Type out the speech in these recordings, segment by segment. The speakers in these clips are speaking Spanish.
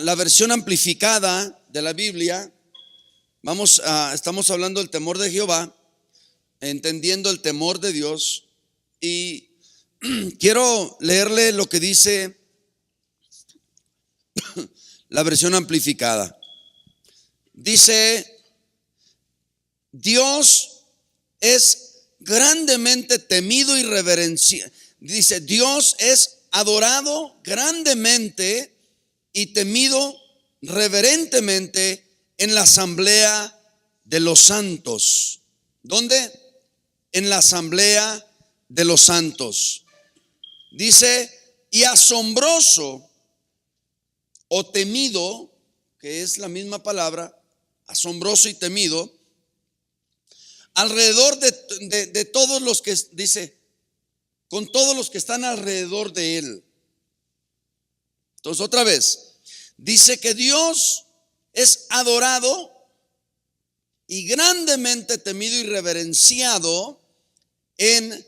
la versión amplificada de la Biblia. Estamos hablando del temor de Jehová, entendiendo el temor de Dios. Y quiero leerle lo que dice la versión amplificada. Dice: Dios es grandemente temido y reverenciado. Dice: Dios es adorado grandemente y temido reverentemente en la asamblea de los santos. ¿Dónde? En la asamblea de los santos. Dice: y asombroso o temido, que es la misma palabra, asombroso y temido, alrededor de todos los que, dice, con todos los que están alrededor de él. Entonces, otra vez, dice que Dios es adorado y grandemente temido y reverenciado en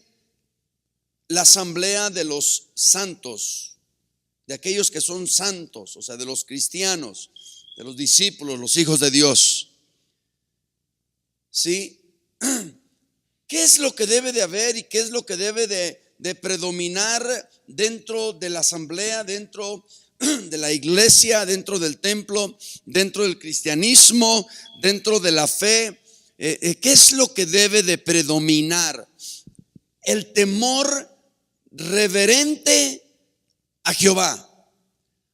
la asamblea de los santos, de aquellos que son santos, o sea, de los cristianos, de los discípulos, los hijos de Dios. ¿Sí? ¿Qué es lo que debe de haber y qué es lo que debe de predominar dentro de la asamblea, dentro de la iglesia, dentro del templo, dentro del cristianismo, dentro de la fe? ¿Qué es lo que debe de predominar? El temor reverente a Jehová.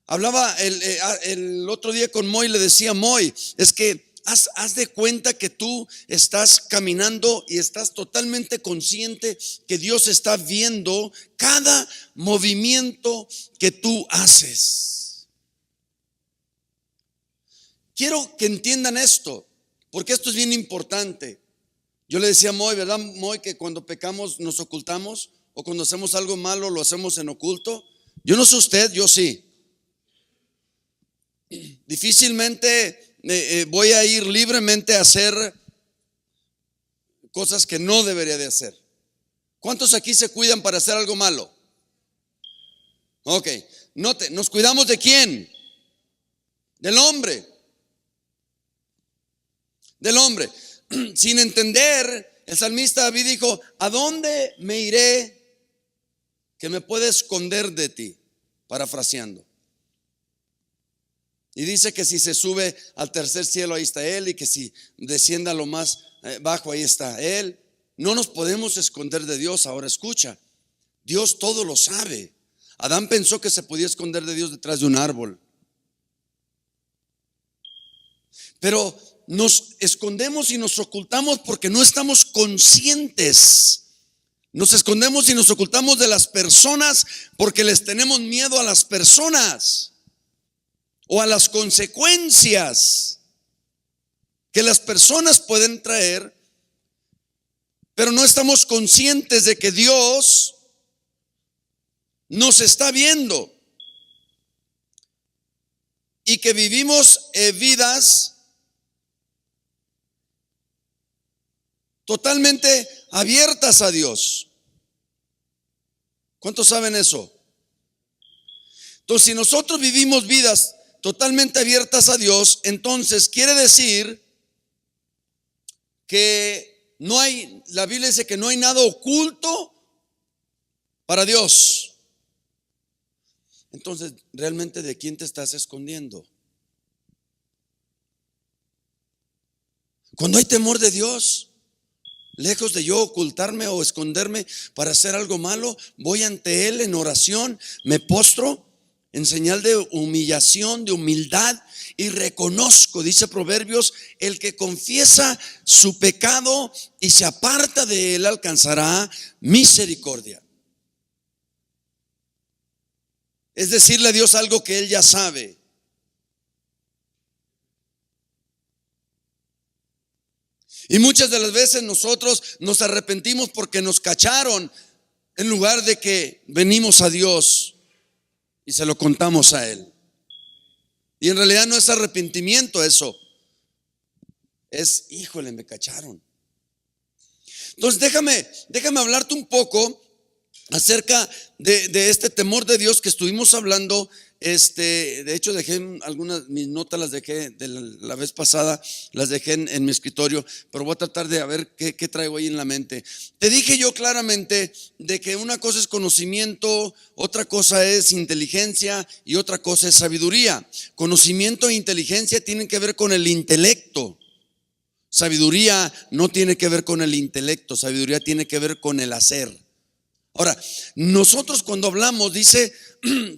Hablaba el otro día con Moy, le decía: Moy, es que haz de cuenta que tú estás caminando y estás totalmente consciente que Dios está viendo cada movimiento que tú haces. Quiero que entiendan esto, porque esto es bien importante. Yo le decía a Moy, ¿verdad, Moy, que cuando pecamos nos ocultamos? O cuando hacemos algo malo lo hacemos en oculto. Yo no sé usted, yo sí. Difícilmente voy a ir libremente a hacer cosas que no debería de hacer. ¿Cuántos aquí se cuidan para hacer algo malo? Ok, note, ¿nos cuidamos de quién? Del hombre. Del hombre. Sin entender, el salmista David dijo: ¿a dónde me iré que me pueda esconder de ti? Parafraseando. Y dice que si se sube al tercer cielo, ahí está Él, y que si descienda a lo más bajo, ahí está Él. No nos podemos esconder de Dios. Ahora escucha, Dios todo lo sabe. Adán pensó que se podía esconder de Dios detrás de un árbol, pero nos escondemos y nos ocultamos porque no estamos conscientes. Nos escondemos y nos ocultamos de las personas porque les tenemos miedo a las personas o a las consecuencias que las personas pueden traer, pero no estamos conscientes de que Dios nos está viendo y que vivimos vidas totalmente abiertas a Dios. ¿Cuántos saben eso? Entonces, si nosotros vivimos vidas totalmente abiertas a Dios, entonces quiere decir que no hay, la Biblia dice que no hay nada oculto para Dios. Entonces, ¿realmente de quién te estás escondiendo? Cuando hay temor de Dios, lejos de yo ocultarme o esconderme para hacer algo malo, voy ante Él en oración, me postro en señal de humillación, de humildad, y reconozco, dice Proverbios: el que confiesa su pecado y se aparta de él alcanzará misericordia. Es decirle a Dios algo que Él ya sabe. Y muchas de las veces nosotros nos arrepentimos porque nos cacharon, en lugar de que venimos a Dios y se lo contamos a Él. Y en realidad no es arrepentimiento eso. Es: híjole, me cacharon. Entonces déjame hablarte un poco acerca de este temor de Dios que estuvimos hablando de hecho dejé algunas, mis notas las dejé de la vez pasada, las dejé en mi escritorio, pero voy a tratar de ver qué traigo ahí en la mente. Te dije yo claramente de que una cosa es conocimiento, otra cosa es inteligencia y otra cosa es sabiduría. Conocimiento e inteligencia tienen que ver con el intelecto. Sabiduría no tiene que ver con el intelecto, sabiduría tiene que ver con el hacer. Ahora, nosotros cuando hablamos, dice,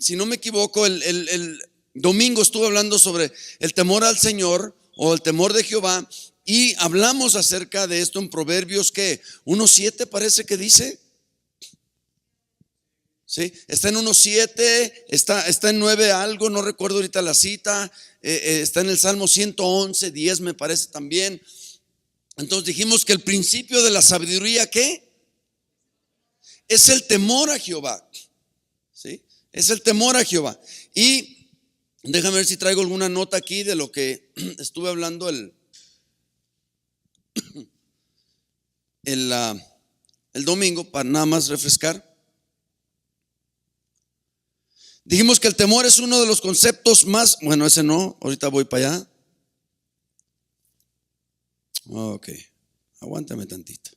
si no me equivoco, el domingo estuve hablando sobre el temor al Señor o el temor de Jehová, y hablamos acerca de esto en Proverbios, que 1:7 parece que dice. ¿Sí? Está en 1:7, está en 9 algo, no recuerdo ahorita la cita, está en el Salmo 111:10 me parece también. Entonces dijimos que el principio de la sabiduría, ¿qué? Es el temor a Jehová. ¿Sí? Es el temor a Jehová. Y déjame ver si traigo alguna nota aquí de lo que estuve hablando el domingo, para nada más refrescar. Dijimos que el temor es uno de los conceptos más, bueno, ese no, ahorita voy para allá. Ok, aguántame tantito.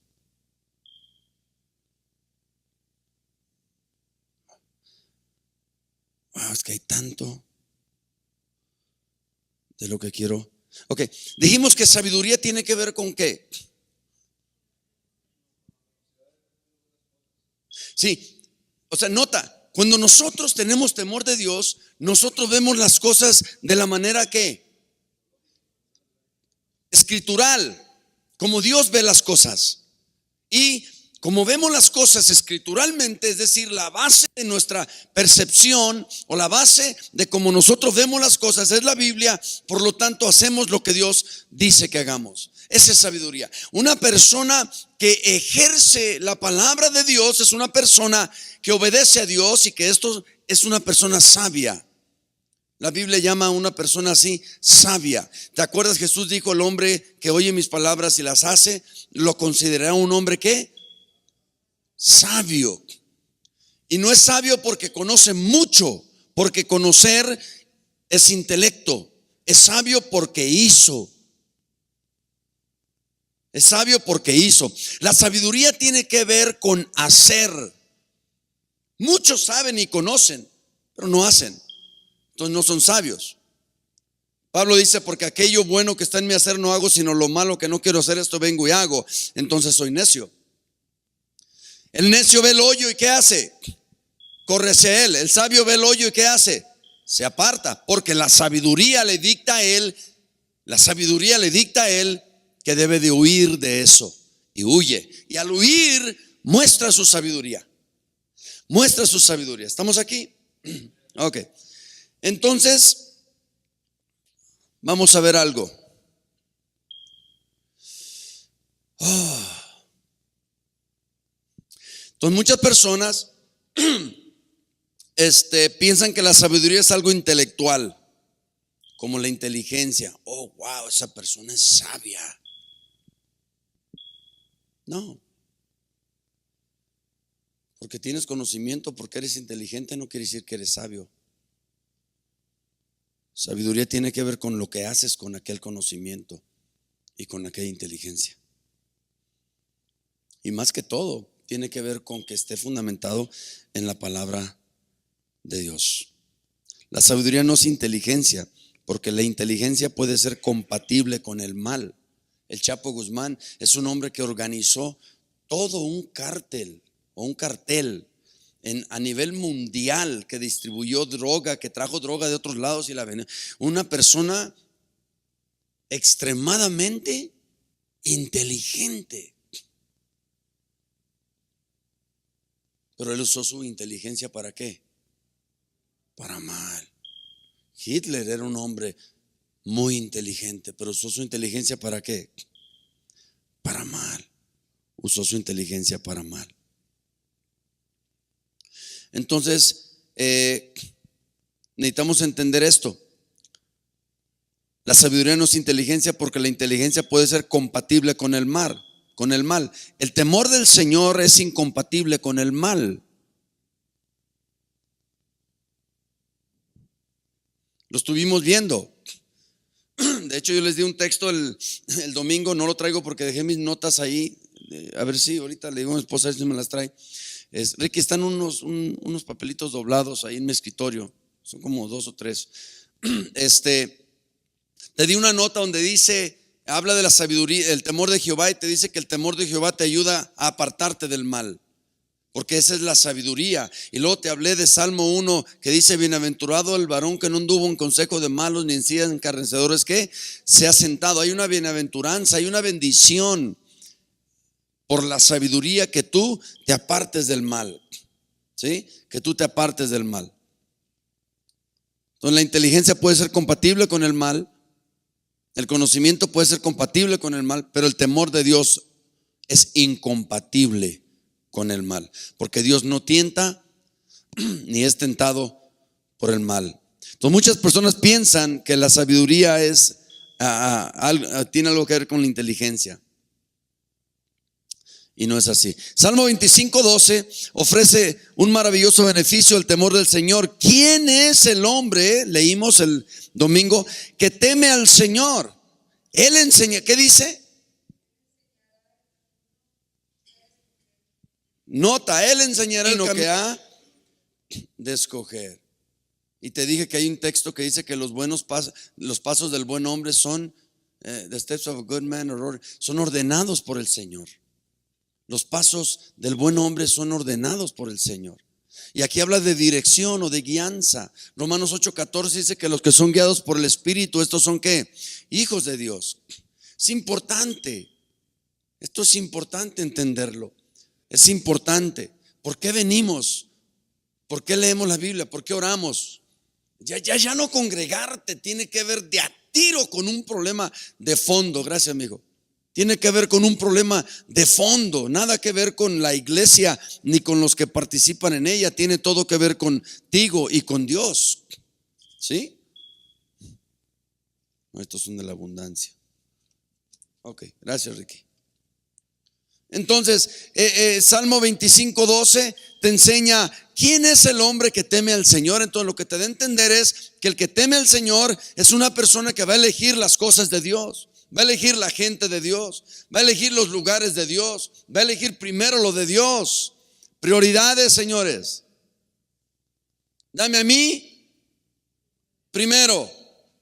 Wow, es que hay tanto de lo que quiero. Ok, dijimos que sabiduría tiene que ver con qué. Sí, o sea, nota, cuando nosotros tenemos temor de Dios, nosotros vemos las cosas de la manera que escritural, como Dios ve las cosas. Y como vemos las cosas escrituralmente, es decir, la base de nuestra percepción o la base de cómo nosotros vemos las cosas es la Biblia, por lo tanto hacemos lo que Dios dice que hagamos. Esa es sabiduría. Una persona que ejerce la palabra de Dios es una persona que obedece a Dios, y que esto es una persona sabia. La Biblia llama a una persona así sabia. ¿Te acuerdas? Jesús dijo: el hombre que oye mis palabras y las hace, lo considerará un hombre ¿qué? Sabio. Y no es sabio porque conoce mucho, porque conocer es intelecto. Es sabio porque hizo. Es sabio porque hizo. La sabiduría tiene que ver con hacer. Muchos saben y conocen, pero no hacen. Entonces no son sabios. Pablo dice: porque aquello bueno que está en mi hacer no hago, sino lo malo que no quiero hacer, esto vengo y hago. Entonces soy necio. El necio ve el hoyo y ¿qué hace? Corre hacia él. El sabio ve el hoyo y ¿qué hace? Se aparta, porque la sabiduría le dicta a él, que debe de huir de eso, y huye. Y al huir muestra su sabiduría. Muestra su sabiduría. ¿Estamos aquí? Ok. Entonces vamos a ver algo. Entonces muchas personas piensan que la sabiduría es algo intelectual, como la inteligencia. Oh, wow, esa persona es sabia. No. Porque tienes conocimiento, porque eres inteligente, no quiere decir que eres sabio. Sabiduría tiene que ver con lo que haces con aquel conocimiento y con aquella inteligencia. Y más que todo, tiene que ver con que esté fundamentado en la palabra de Dios. La sabiduría no es inteligencia, porque la inteligencia puede ser compatible con el mal. El Chapo Guzmán es un hombre que organizó todo un cártel o un cartel a nivel mundial, que distribuyó droga, que trajo droga de otros lados y la vendió. Una persona extremadamente inteligente. Pero él usó su inteligencia ¿para qué? Para mal. Hitler era un hombre muy inteligente, pero usó su inteligencia ¿para qué? Para mal. Usó su inteligencia para mal. Entonces, necesitamos entender esto. La sabiduría no es inteligencia, porque la inteligencia puede ser compatible con el mal. El temor del Señor es incompatible con el mal. Lo estuvimos viendo. De hecho, yo les di un texto el domingo, no lo traigo porque dejé mis notas ahí. A ver si ahorita le digo a mi esposa a ver si me las trae. Ricky, están unos papelitos doblados ahí en mi escritorio. Son como 2 o 3. Te di una nota donde dice, habla de la sabiduría, el temor de Jehová, y te dice que el temor de Jehová te ayuda a apartarte del mal, porque esa es la sabiduría. Y luego te hablé de Salmo 1 que dice, bienaventurado el varón que no anduvo en consejo de malos, ni en silla de escarnecedores, que se ha sentado. Hay una bienaventuranza, hay una bendición por la sabiduría, que tú te apartes del mal, ¿sí? Que tú te apartes del mal. Entonces la inteligencia puede ser compatible con el mal, el conocimiento puede ser compatible con el mal, pero el temor de Dios es incompatible con el mal, porque Dios no tienta ni es tentado por el mal. Entonces muchas personas piensan que la sabiduría tiene algo que ver con la inteligencia, y no es así. Salmo 25:12 ofrece un maravilloso beneficio, el temor del Señor. ¿Quién es el hombre? Leímos el domingo, que teme al Señor. Él enseña, ¿qué dice? Nota, Él enseñará el camino que ha de escoger. Y te dije que hay un texto que dice que los pasos del buen hombre son, the steps of a good man son ordenados por el Señor. Los pasos del buen hombre son ordenados por el Señor. Y aquí habla de dirección o de guianza. Romanos 8:14 dice que los que son guiados por el Espíritu, estos son ¿qué? Hijos de Dios. Es importante. Esto es importante entenderlo. Es importante. ¿Por qué venimos? ¿Por qué leemos la Biblia? ¿Por qué oramos? Ya no congregarte tiene que ver de a tiro con un problema de fondo. Gracias, amigo. Tiene que ver con un problema de fondo, nada que ver con la iglesia ni con los que participan en ella. Tiene todo que ver contigo y con Dios. ¿Sí? No, estos son de la abundancia. Ok, gracias, Ricky. Entonces, Salmo 25:12 te enseña quién es el hombre que teme al Señor. Entonces lo que te da a entender es que el que teme al Señor es una persona que va a elegir las cosas de Dios, va a elegir la gente de Dios, va a elegir los lugares de Dios, va a elegir primero lo de Dios. Prioridades, señores. Dame a mí primero.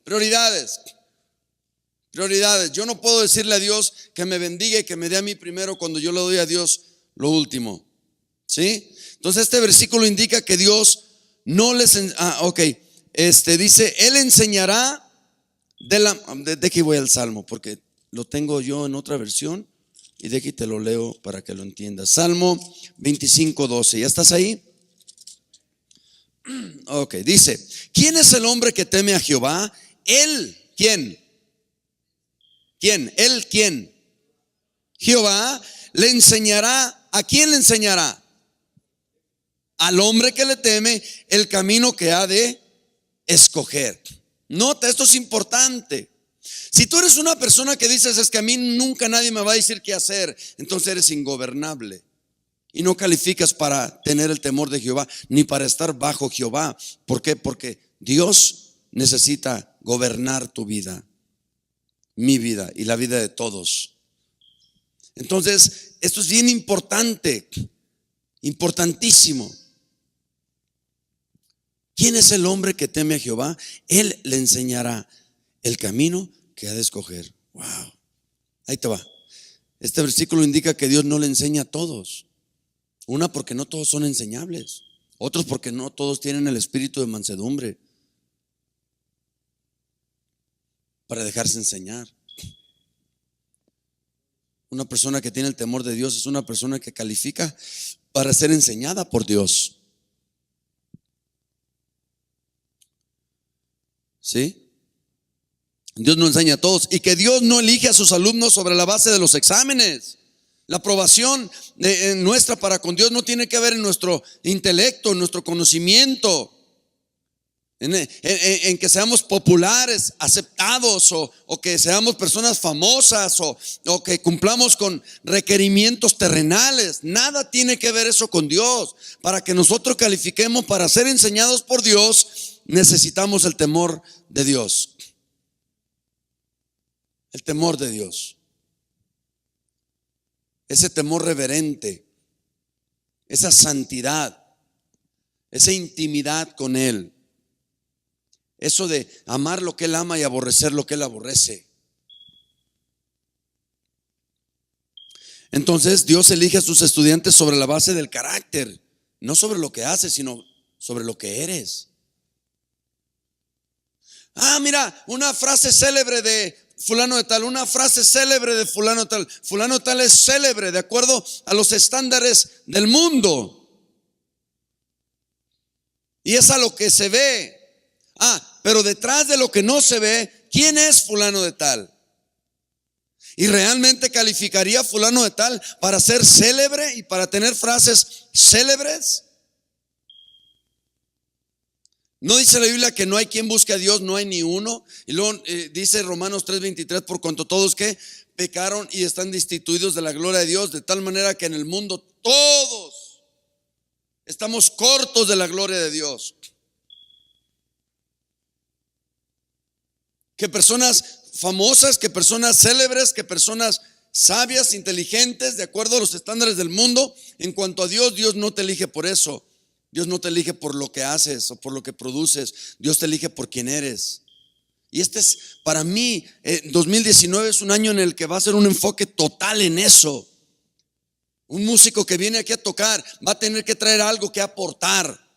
Prioridades. Prioridades. Yo no puedo decirle a Dios que me bendiga y que me dé a mí primero cuando yo le doy a Dios lo último. ¿Sí? Entonces este versículo indica que Dios no les... dice, Él enseñará de aquí voy al Salmo, porque lo tengo yo en otra versión, y de aquí te lo leo para que lo entiendas. Salmo 25:12. ¿Ya estás ahí? Ok, dice, ¿quién es el hombre que teme a Jehová? Él, ¿quién? ¿Quién? Él, ¿quién? Jehová le enseñará. ¿A quién le enseñará? Al hombre que le teme el camino que ha de escoger. Nota, esto es importante. Si tú eres una persona que dices, es que a mí nunca nadie me va a decir qué hacer, entonces eres ingobernable y no calificas para tener el temor de Jehová, ni para estar bajo Jehová. ¿Por qué? Porque Dios necesita gobernar tu vida, mi vida y la vida de todos. Entonces, esto es bien importante, importantísimo. ¿Quién es el hombre que teme a Jehová? Él le enseñará el camino que ha de escoger. Wow. Ahí te va. Este versículo indica que Dios no le enseña a todos. Una, porque no todos son enseñables. Otros, porque no todos tienen el espíritu de mansedumbre para dejarse enseñar. Una persona que tiene el temor de Dios es una persona que califica para ser enseñada por Dios. ¿Sí? Dios no enseña a todos, y que Dios no elige a sus alumnos sobre la base de los exámenes. La aprobación nuestra para con Dios no tiene que ver en nuestro intelecto, en nuestro conocimiento, en que seamos populares, aceptados, o que seamos personas famosas, o que cumplamos con requerimientos terrenales. Nada tiene que ver eso con Dios. Para que nosotros califiquemos para ser enseñados por Dios, necesitamos el temor de Dios. El temor de Dios. Ese temor reverente, esa santidad, esa intimidad con Él. Eso de amar lo que Él ama y aborrecer lo que Él aborrece. Entonces Dios elige a sus estudiantes sobre la base del carácter, no sobre lo que haces, sino sobre lo que eres. Mira, una frase célebre de fulano de tal, una frase célebre de fulano de tal. Fulano de tal es célebre de acuerdo a los estándares del mundo. Y es a lo que se ve. Pero detrás de lo que no se ve, ¿quién es fulano de tal? ¿Y realmente calificaría fulano de tal para ser célebre y para tener frases célebres? ¿No dice la Biblia que no hay quien busque a Dios? No hay ni uno. Y luego dice Romanos 3:23, por cuanto todos que pecaron y están destituidos de la gloria de Dios, de tal manera que en el mundo todos estamos cortos de la gloria de Dios. Que personas famosas, que personas célebres, que personas sabias, inteligentes, de acuerdo a los estándares del mundo, en cuanto a Dios, Dios no te elige por eso. Dios no te elige por lo que haces o por lo que produces. Dios te elige por quien eres. Y este es, para mí, 2019 es un año en el que va a ser un enfoque total en eso. Un músico que viene aquí a tocar va a tener que traer algo que aportar.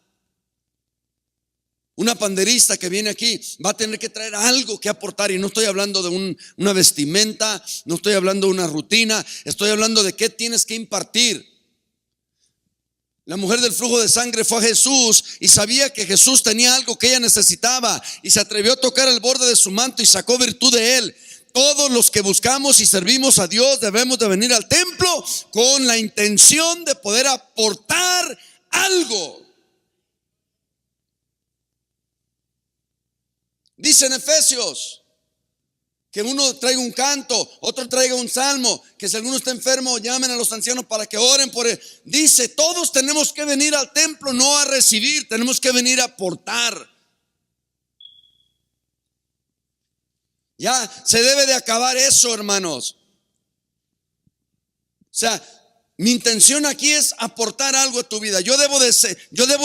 Una panderista que viene aquí va a tener que traer algo que aportar. Y no estoy hablando de una vestimenta, no estoy hablando de una rutina, estoy hablando de qué tienes que impartir. La mujer del flujo de sangre fue a Jesús y sabía que Jesús tenía algo que ella necesitaba y se atrevió a tocar el borde de su manto y sacó virtud de él. Todos los que buscamos y servimos a Dios debemos de venir al templo con la intención de poder aportar algo. Dice en Efesios que uno traiga un canto, otro traiga un salmo, que si alguno está enfermo llamen a los ancianos para que oren por él. Dice, todos tenemos que venir al templo no a recibir, tenemos que venir a aportar. Ya se debe de acabar eso, hermanos. O sea, mi intención aquí es aportar algo a tu vida. Yo debo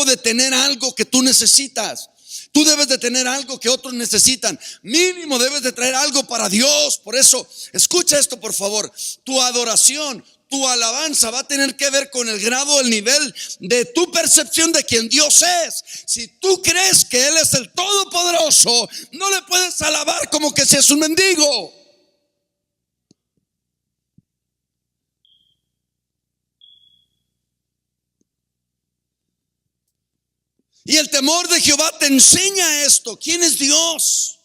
de tener algo que tú necesitas. Tú debes de tener algo que otros necesitan. Mínimo debes de traer algo para Dios. Por eso, escucha esto por favor. Tu adoración, tu alabanza va a tener que ver con el grado, el nivel de tu percepción de quién Dios es. Si tú crees que Él es el Todopoderoso, no le puedes alabar como que seas un mendigo. Y el temor de Jehová te enseña esto. ¿Quién es Dios?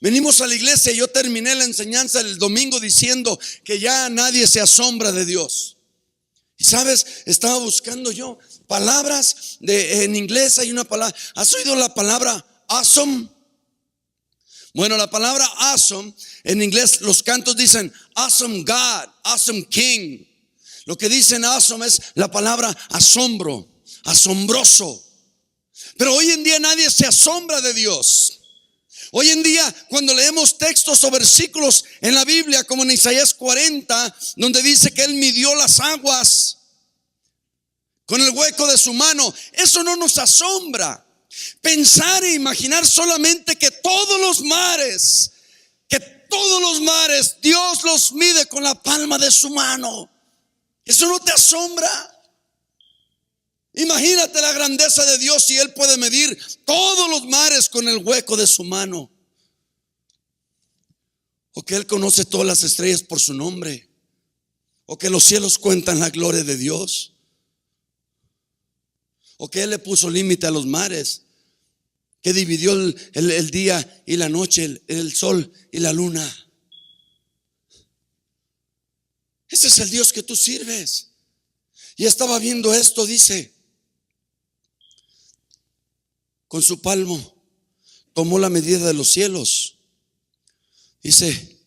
Venimos a la iglesia y yo terminé la enseñanza el domingo diciendo que ya nadie se asombra de Dios. Y sabes, estaba buscando yo palabras en inglés. Hay una palabra. ¿Has oído la palabra awesome? Bueno, la palabra awesome en inglés, los cantos dicen awesome God, awesome King. Lo que dicen awesome es la palabra asombro. Asombroso. Pero hoy en día nadie se asombra de Dios. Hoy en día cuando leemos textos o versículos en la Biblia, como en Isaías 40, donde dice que Él midió las aguas con el hueco de su mano, eso no nos asombra. Pensar e imaginar solamente que todos los mares Dios los mide con la palma de su mano, ¿eso no te asombra? Imagínate la grandeza de Dios si Él puede medir todos los mares con el hueco de su mano. O que Él conoce todas las estrellas por su nombre. O que los cielos cuentan la gloria de Dios. O que Él le puso límite a los mares. Que dividió el día y la noche, el sol y la luna. Ese es el Dios que tú sirves. Y estaba viendo esto, dice. Con su palmo tomó la medida de los cielos. Dice,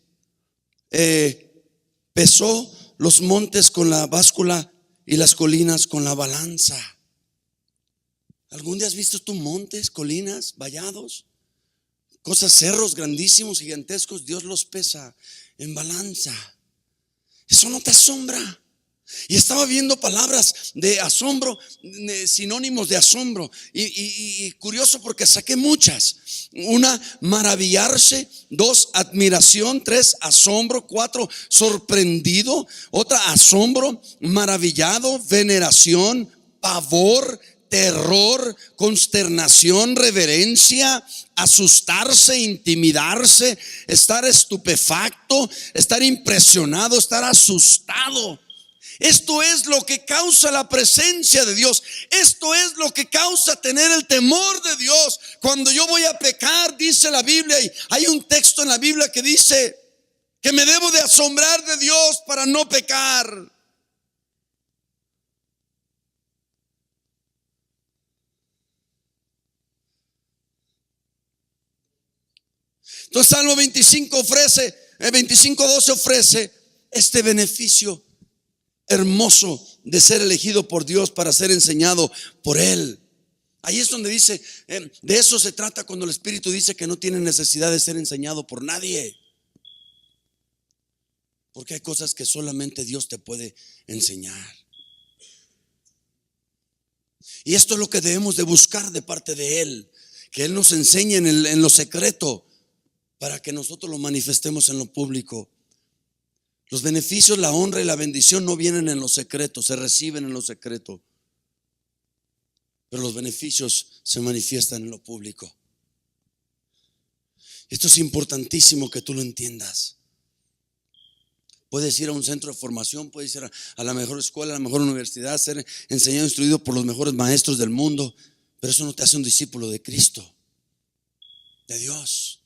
pesó los montes con la báscula y las colinas con la balanza. ¿Algún día has visto tú montes, colinas, vallados? cosas, cerros grandísimos, gigantescos, Dios los pesa en balanza. Eso no te asombra. Y estaba viendo palabras de asombro, sinónimos de asombro, y curioso porque saqué muchas. Una, maravillarse. Dos, admiración. Tres, asombro. Cuatro, sorprendido. Otra, asombro, maravillado, veneración, pavor, terror, consternación, reverencia, asustarse, intimidarse, estar estupefacto, estar impresionado, estar asustado. Esto es lo que causa la presencia de Dios. Esto es lo que causa tener el temor de Dios. Cuando yo voy a pecar, dice la Biblia, y hay un texto en la Biblia que dice que me debo de asombrar de Dios para no pecar. Entonces Salmo 25 ofrece, 25:12 ofrece este beneficio hermoso de ser elegido por Dios para ser enseñado por Él. Ahí es donde dice, de eso se trata cuando el Espíritu dice que no tiene necesidad de ser enseñado por nadie. Porque hay cosas que solamente Dios te puede enseñar. Y esto es lo que debemos de buscar de parte de Él, que Él nos enseñe en lo secreto para que nosotros lo manifestemos en lo público. Los beneficios, la honra y la bendición no vienen en lo secreto, se reciben en lo secreto. Pero los beneficios se manifiestan en lo público. Esto es importantísimo que tú lo entiendas. Puedes ir a un centro de formación, puedes ir a la mejor escuela, a la mejor universidad, ser enseñado, instruido por los mejores maestros del mundo, pero eso no te hace un discípulo de Cristo, de Dios.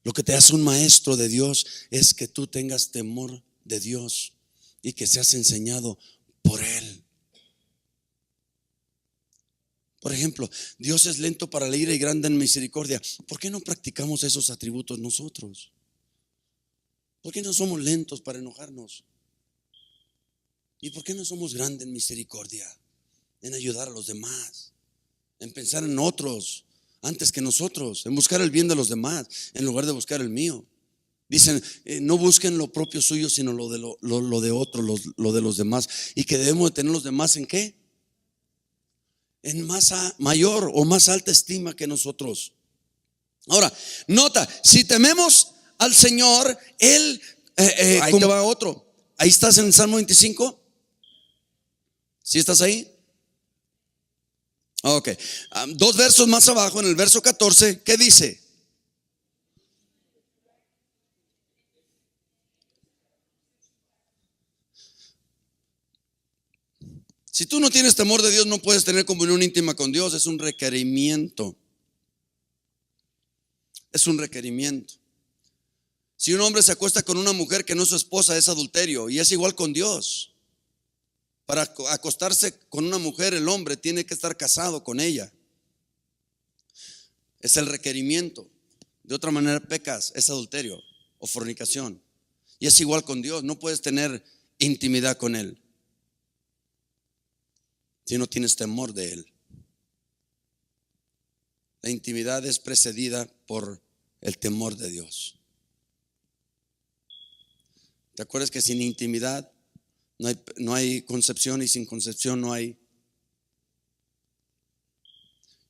Lo que te hace un maestro de Dios es que tú tengas temor de Dios y que seas enseñado por Él. Por ejemplo, Dios es lento para la ira y grande en misericordia. ¿Por qué no practicamos esos atributos nosotros? ¿Por qué no somos lentos para enojarnos? ¿Y por qué no somos grandes en misericordia? En ayudar a los demás, en pensar en otros antes que nosotros, en buscar el bien de los demás en lugar de buscar el mío. Dicen, no busquen lo propio suyo, sino lo de otros, lo de los demás. Y que debemos de tener los demás ¿en qué? En mayor o más alta estima que nosotros. Ahora, nota, si tememos al Señor, Él, ahí te va otro. Ahí estás en el Salmo 25. ¿Sí estás ahí? Ok, dos versos más abajo, en el verso 14, ¿qué dice? Si tú no tienes temor de Dios, no puedes tener comunión íntima con Dios. Es un requerimiento. Es un requerimiento. Si un hombre se acuesta con una mujer que no es su esposa, es adulterio. Y es igual con Dios. Para acostarse con una mujer, el hombre tiene que estar casado con ella. Es el requerimiento. De otra manera pecas, es adulterio o fornicación. Y es igual con Dios. No puedes tener intimidad con Él si no tienes temor de Él. La intimidad es precedida por el temor de Dios. ¿Te acuerdas que sin intimidad no hay concepción, y sin concepción no hay?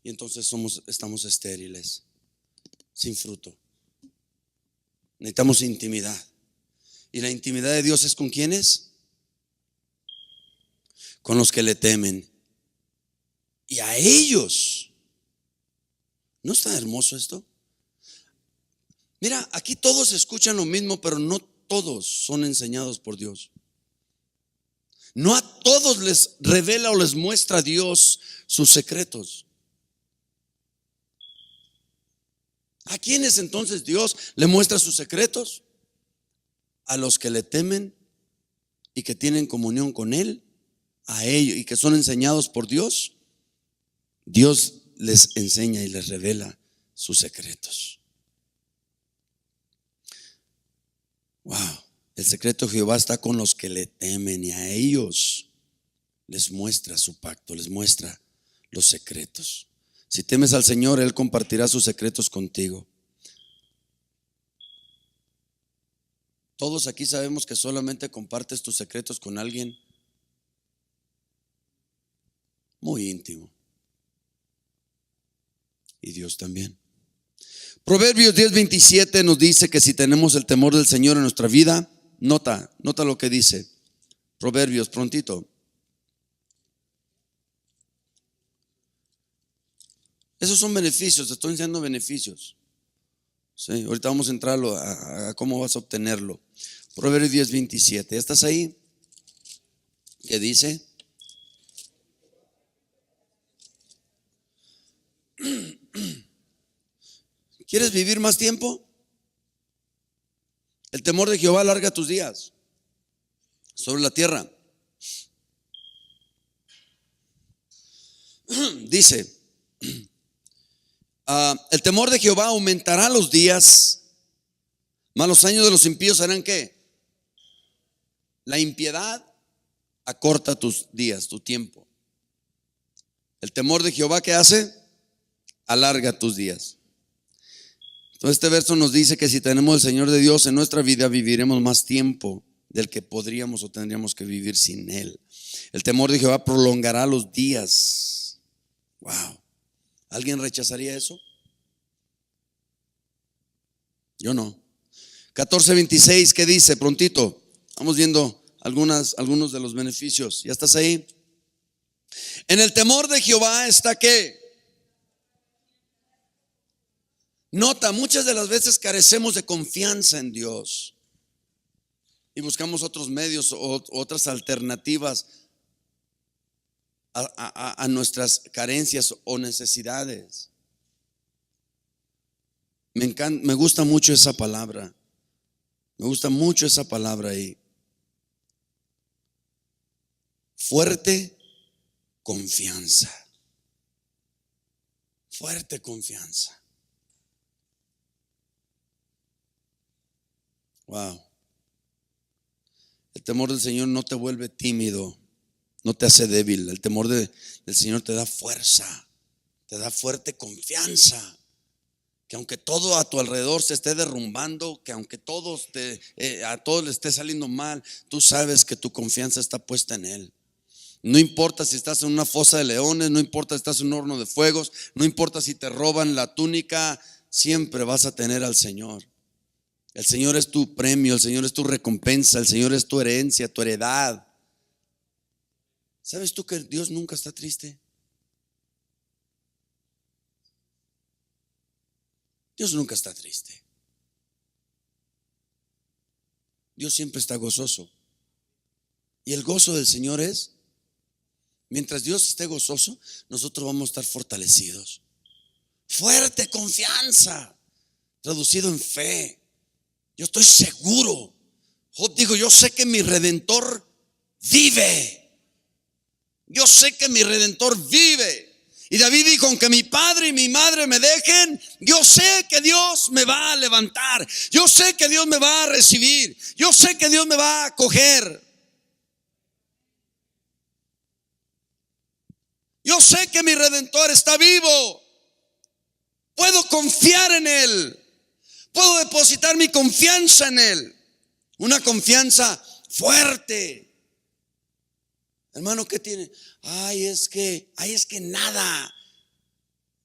Y entonces estamos estériles, sin fruto. Necesitamos intimidad. ¿Y la intimidad de Dios es con quiénes? Con los que le temen. Y a ellos. ¿No está hermoso esto? Mira, aquí todos escuchan lo mismo, pero no todos son enseñados por Dios. No a todos les revela o les muestra Dios sus secretos. ¿A quiénes entonces Dios le muestra sus secretos? A los que le temen y que tienen comunión con Él, a ellos, y que son enseñados por Dios. Dios les enseña y les revela sus secretos. Wow, el secreto de Jehová está con los que le temen, y a ellos les muestra su pacto, les muestra los secretos. Si temes al Señor, Él compartirá sus secretos contigo. Todos aquí sabemos que solamente compartes tus secretos con alguien muy íntimo. Y Dios también. Proverbios 10:27 nos dice que si tenemos el temor del Señor en nuestra vida, nota lo que dice. Proverbios, prontito. Esos son beneficios, te estoy enseñando beneficios. Sí, ahorita vamos a entrar a cómo vas a obtenerlo. Proverbios 10:27. ¿Estás ahí? ¿Qué dice? ¿Quieres vivir más tiempo? El temor de Jehová alarga tus días sobre la tierra. Dice, el temor de Jehová aumentará los días, mas los años de los impíos serán ¿qué? La impiedad acorta tus días, tu tiempo. El temor de Jehová, ¿qué hace? Alarga tus días. Entonces este verso nos dice que si tenemos el Señor de Dios en nuestra vida, viviremos más tiempo del que podríamos o tendríamos que vivir sin Él. El temor de Jehová prolongará los días. Wow. ¿Alguien rechazaría eso? Yo no. 14:26, ¿qué dice? Prontito. Vamos viendo algunos de los beneficios. ¿Ya estás ahí? En el temor de Jehová está ¿qué? Nota, muchas de las veces carecemos de confianza en Dios y buscamos otros medios o otras alternativas a nuestras carencias o necesidades. Me gusta mucho esa palabra. Me gusta mucho esa palabra ahí. Fuerte confianza. Fuerte confianza. Wow. El temor del Señor no te vuelve tímido, no te hace débil. El temor del Señor te da fuerza, te da fuerte confianza. Que aunque todo a tu alrededor se esté derrumbando, que aunque a todos le esté saliendo mal, tú sabes que tu confianza está puesta en Él. No importa si estás en una fosa de leones, no importa si estás en un horno de fuegos, no importa si te roban la túnica, siempre vas a tener al Señor. El Señor es tu premio, el Señor es tu recompensa, el Señor es tu herencia, tu heredad. ¿Sabes tú que Dios nunca está triste? Dios nunca está triste. Dios siempre está gozoso. Y el gozo del Señor es, mientras Dios esté gozoso, nosotros vamos a estar fortalecidos. Fuerte confianza, traducido en fe. Yo estoy seguro. Job dijo, yo sé que mi Redentor vive. Yo sé que mi Redentor vive. Y David dijo, aunque mi padre y mi madre me dejen, yo sé que Dios me va a levantar. Yo sé que Dios me va a recibir. Yo sé que Dios me va a acoger. Yo sé que mi Redentor está vivo. Puedo confiar en Él. Puedo depositar mi confianza en Él. Una confianza fuerte. Hermano, ¿qué tiene? Es que nada.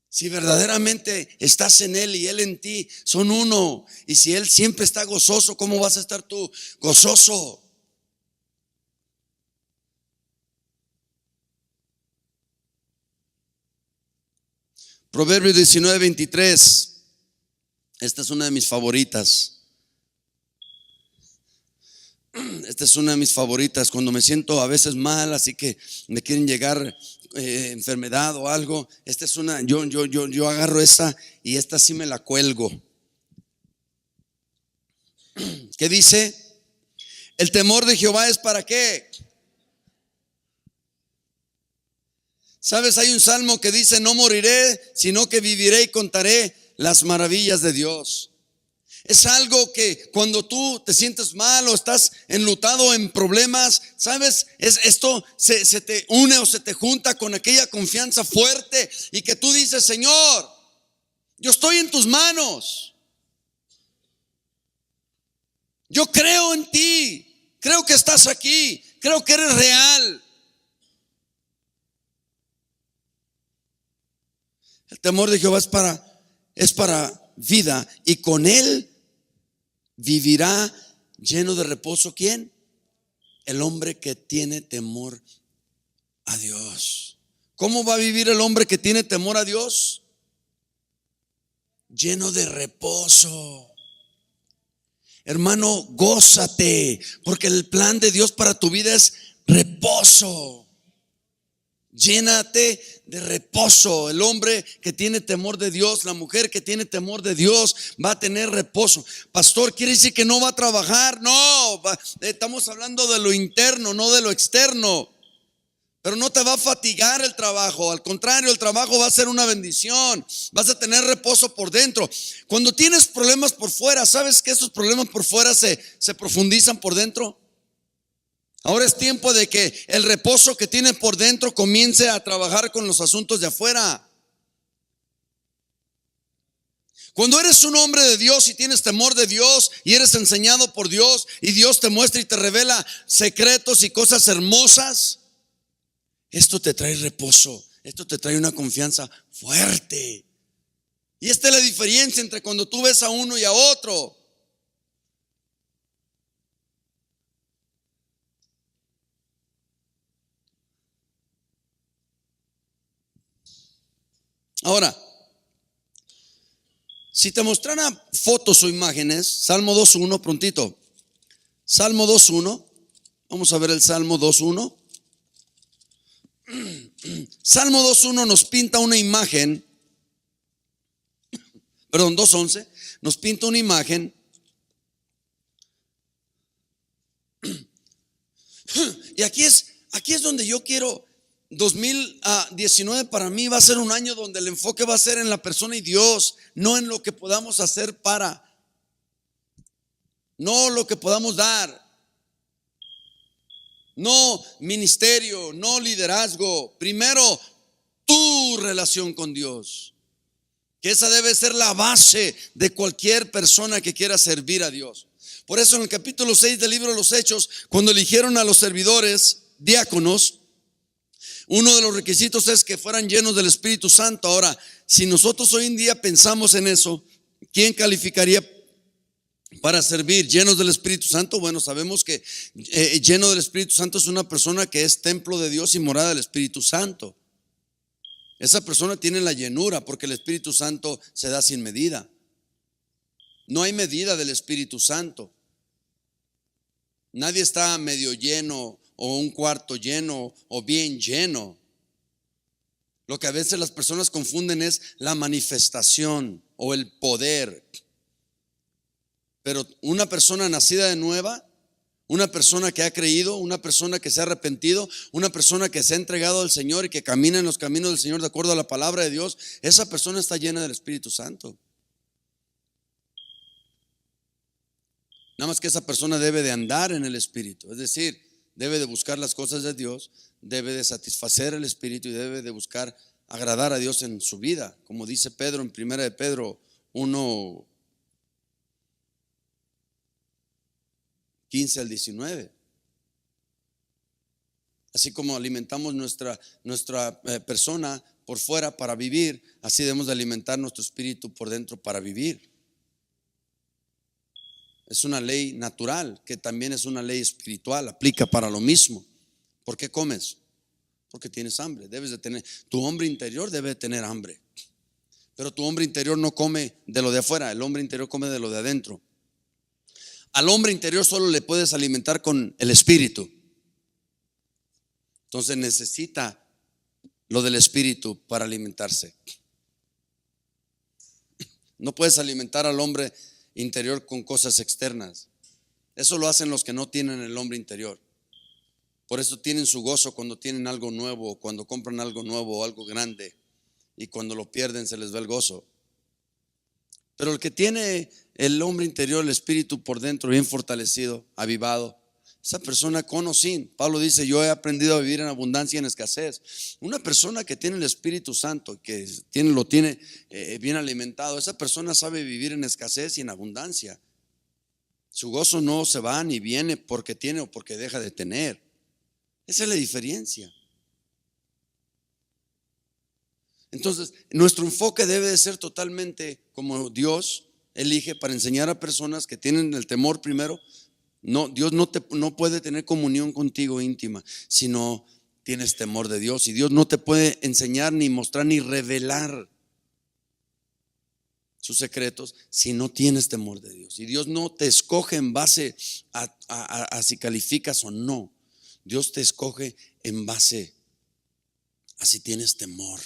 Si verdaderamente estás en Él y Él en ti, son uno. Y si Él siempre está gozoso, ¿cómo vas a estar tú gozoso? Proverbios 19:23. Esta es una de mis favoritas. Esta es una de mis favoritas cuando me siento a veces mal, así que me quieren llegar enfermedad o algo. Esta es una, yo agarro esta y esta sí me la cuelgo. ¿Qué dice? El temor de Jehová es ¿para qué? ¿Sabes? Hay un salmo que dice, no moriré, sino que viviré y contaré las maravillas de Dios. Es algo que cuando tú te sientes mal o estás enlutado en problemas, ¿sabes? Esto se te une o se te junta con aquella confianza fuerte y que tú dices, Señor, yo estoy en tus manos. Yo creo en ti, creo que estás aquí, creo que eres real. El temor de Jehová es para vida, y con él vivirá lleno de reposo. ¿Quién? El hombre que tiene temor a Dios. ¿Cómo va a vivir el hombre que tiene temor a Dios? Lleno de reposo. Hermano, gózate, porque el plan de Dios para tu vida es reposo. Llénate de reposo. El hombre que tiene temor de Dios, la mujer que tiene temor de Dios, va a tener reposo. Pastor, ¿quiere decir que no va a trabajar? No, estamos hablando de lo interno, no de lo externo. Pero no te va a fatigar el trabajo. Al contrario, el trabajo va a ser una bendición. Vas a tener reposo por dentro. Cuando tienes problemas por fuera, ¿sabes que esos problemas por fuera se profundizan por dentro? Ahora es tiempo de que el reposo que tiene por dentro comience a trabajar con los asuntos de afuera. Cuando eres un hombre de Dios y tienes temor de Dios y eres enseñado por Dios y Dios te muestra y te revela secretos y cosas hermosas, esto te trae reposo, esto te trae una confianza fuerte. Y esta es la diferencia entre cuando tú ves a uno y a otro. Ahora, si te mostrara fotos o imágenes, Salmo 2.1, prontito. Salmo 2.1, vamos a ver el Salmo 2.1. Salmo 2.1 nos pinta una imagen, perdón, 2.11, nos pinta una imagen. Y aquí es donde yo quiero. 2019 para mí va a ser un año donde el enfoque va a ser en la persona y Dios, no en lo que podamos hacer no lo que podamos dar, no ministerio, no liderazgo. Primero, tu relación con Dios, que esa debe ser la base de cualquier persona que quiera servir a Dios. Por eso en el capítulo 6 del libro de los Hechos, cuando eligieron a los servidores, diáconos, uno de los requisitos es que fueran llenos del Espíritu Santo. Ahora, si nosotros hoy en día pensamos en eso, ¿quién calificaría para servir? ¿Llenos del Espíritu Santo? Bueno, sabemos que lleno del Espíritu Santo es una persona que es templo de Dios y morada del Espíritu Santo. Esa persona tiene la llenura, porque el Espíritu Santo se da sin medida. No hay medida del Espíritu Santo. Nadie está medio lleno o un cuarto lleno o bien lleno. Lo que a veces las personas confunden es la manifestación o el poder. Pero una persona nacida de nueva, una persona que ha creído, una persona que se ha arrepentido, una persona que se ha entregado al Señor y que camina en los caminos del Señor de acuerdo a la palabra de Dios, esa persona está llena del Espíritu Santo. Nada más que esa persona debe de andar en el Espíritu, es decir, debe de buscar las cosas de Dios, debe de satisfacer el Espíritu y debe de buscar agradar a Dios en su vida, como dice Pedro en 1 de Pedro 1, 15 al 19. Así como alimentamos nuestra persona por fuera para vivir, así debemos de alimentar nuestro espíritu por dentro para vivir. Es una ley natural que también es una ley espiritual, aplica para lo mismo. ¿Por qué comes? Porque tienes hambre. Debes de tener, tu hombre interior debe de tener hambre. Pero tu hombre interior no come de lo de afuera, el hombre interior come de lo de adentro. Al hombre interior solo le puedes alimentar con el espíritu. Entonces necesita lo del espíritu para alimentarse. No puedes alimentar al hombre interior con cosas externas. Eso lo hacen los que no tienen el hombre interior. Por eso tienen su gozo cuando tienen algo nuevo, cuando compran algo nuevo o algo grande, y cuando lo pierden se les va el gozo. Pero el que tiene el hombre interior, el espíritu por dentro bien fortalecido, avivado, esa persona con o sin, Pablo dice, yo he aprendido a vivir en abundancia y en escasez. Una persona que tiene el Espíritu Santo, que lo tiene bien alimentado, esa persona sabe vivir en escasez y en abundancia. Su gozo no se va ni viene porque tiene o porque deja de tener. Esa es la diferencia. Entonces, nuestro enfoque debe de ser totalmente como Dios elige para enseñar a personas que tienen el temor primero. No, Dios no puede tener comunión contigo íntima si no tienes temor de Dios. Y Dios no te puede enseñar, ni mostrar, ni revelar sus secretos si no tienes temor de Dios. Y Dios no te escoge en base a si calificas o no. Dios te escoge en base a si tienes temor.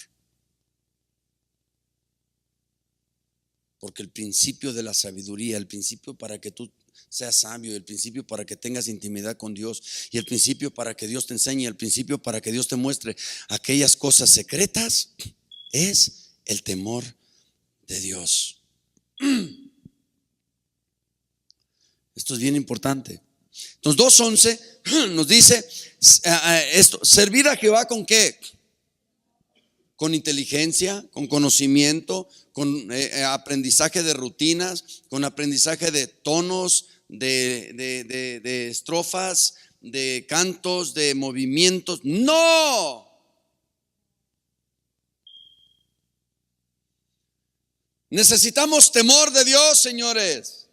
Porque el principio de la sabiduría, el principio para que tú seas sabio, el principio para que tengas intimidad con Dios, y el principio para que Dios te enseñe, el principio para que Dios te muestre aquellas cosas secretas, es el temor de Dios. Esto es bien importante. Entonces 2:11 nos dice esto: servir a Jehová ¿con qué? Con inteligencia, con conocimiento, con aprendizaje de rutinas, con aprendizaje de tonos, de estrofas, de cantos, de movimientos. No. Necesitamos temor de Dios, señores.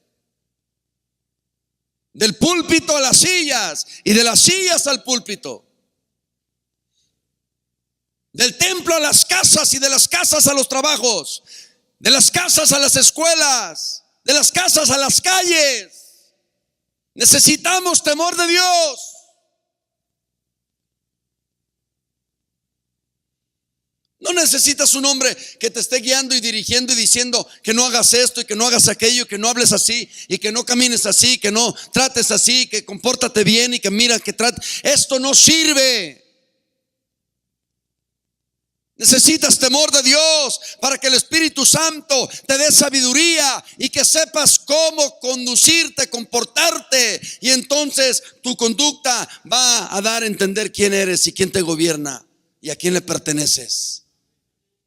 Del púlpito a las sillas y de las sillas al púlpito. Del templo a las casas y de las casas a los trabajos. De las casas a las escuelas. De las casas a las calles. Necesitamos temor de Dios. No necesitas un hombre que te esté guiando y dirigiendo y diciendo que no hagas esto y que no hagas aquello, que no hables así y que no camines así, que no trates así, que compórtate bien y que mira que trate. Esto no sirve. Necesitas temor de Dios para que el Espíritu Santo te dé sabiduría y que sepas cómo conducirte, comportarte, y entonces tu conducta va a dar a entender quién eres y quién te gobierna y a quién le perteneces.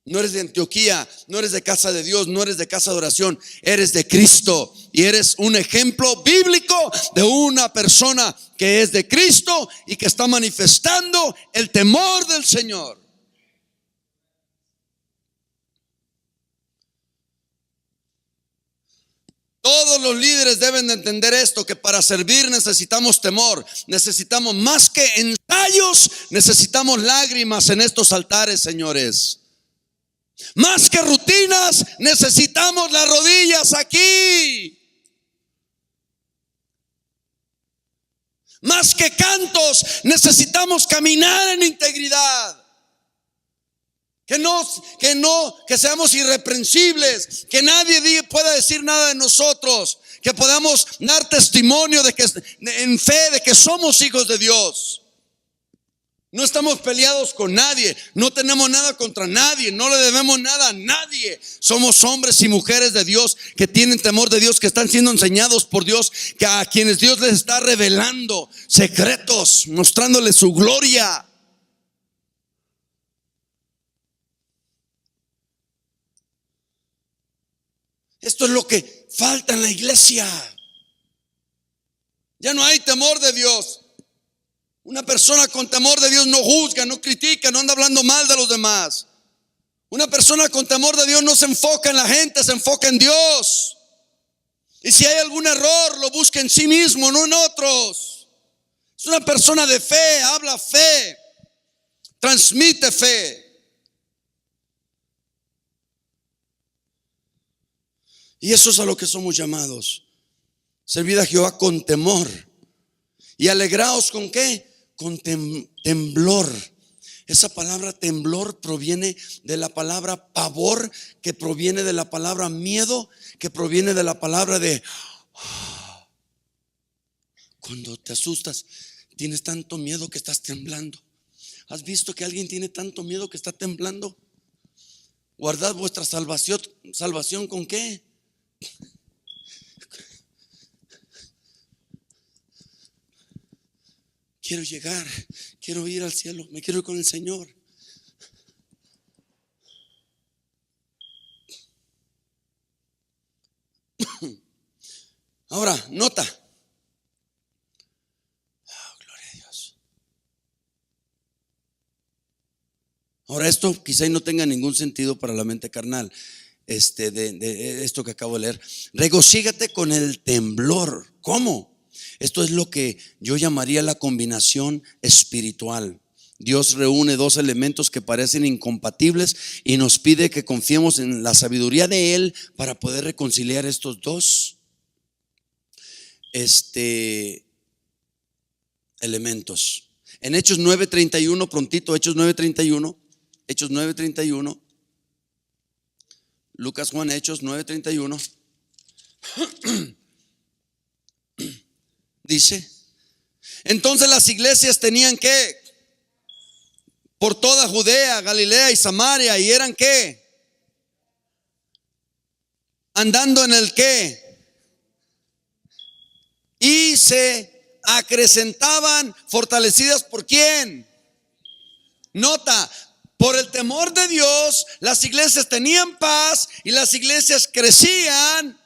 No eres de Antioquía, no eres de casa de Dios, no eres de casa de oración, eres de Cristo y eres un ejemplo bíblico de una persona que es de Cristo y que está manifestando el temor del Señor. Todos los líderes deben de entender esto, que para servir necesitamos temor, necesitamos más que ensayos, necesitamos lágrimas en estos altares, señores. Más que rutinas, necesitamos las rodillas aquí. Más que cantos, necesitamos caminar en integridad. Que seamos irreprensibles, que nadie pueda decir nada de nosotros, que podamos dar testimonio de que en fe de que somos hijos de Dios. No estamos peleados con nadie, no tenemos nada contra nadie, no le debemos nada a nadie. Somos hombres y mujeres de Dios que tienen temor de Dios, que están siendo enseñados por Dios, que a quienes Dios les está revelando secretos, mostrándoles su gloria. Esto es lo que falta en la iglesia. Ya no hay temor de Dios. Una persona con temor de Dios no juzga, no critica, no anda hablando mal de los demás. Una persona con temor de Dios no se enfoca en la gente, se enfoca en Dios. Y si hay algún error, lo busca en sí mismo, no en otros. Es una persona de fe, habla fe, transmite fe. Y eso es a lo que somos llamados. Servid a Jehová con temor. Y alegraos ¿con qué? Con temblor. Esa palabra temblor proviene de la palabra pavor, que proviene de la palabra miedo, que proviene de la palabra de cuando te asustas, tienes tanto miedo que estás temblando. ¿Has visto que alguien tiene tanto miedo que está temblando? Guardad vuestra salvación. ¿Salvación con qué? Quiero llegar, quiero ir al cielo, me quiero ir con el Señor. Ahora, nota, Ahora esto quizá no tenga ningún sentido para la mente carnal, de esto que acabo de leer. Regocígate con el temblor. ¿Cómo? Esto es lo que yo llamaría la combinación espiritual. Dios reúne dos elementos que parecen incompatibles y nos pide que confiemos en la sabiduría de Él para poder reconciliar estos dos elementos. En Hechos 9:31, prontito, Hechos 9:31, Lucas, Juan, Hechos 9:31. Dice, entonces las iglesias tenían que por toda Judea, Galilea y Samaria, y eran que andando en el que y se acrecentaban, fortalecidas por quién. Nota, por el temor de Dios, las iglesias tenían paz y las iglesias crecían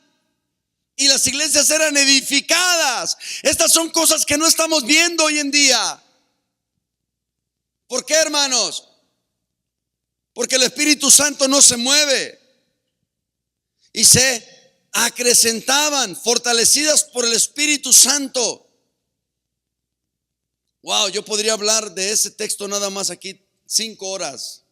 y las iglesias eran edificadas. Estas son cosas que no estamos viendo hoy en día. ¿Por qué, hermanos? Porque el Espíritu Santo no se mueve. Y se acrecentaban, fortalecidas por el Espíritu Santo. Wow, yo podría hablar de ese texto nada más aquí 5 horas.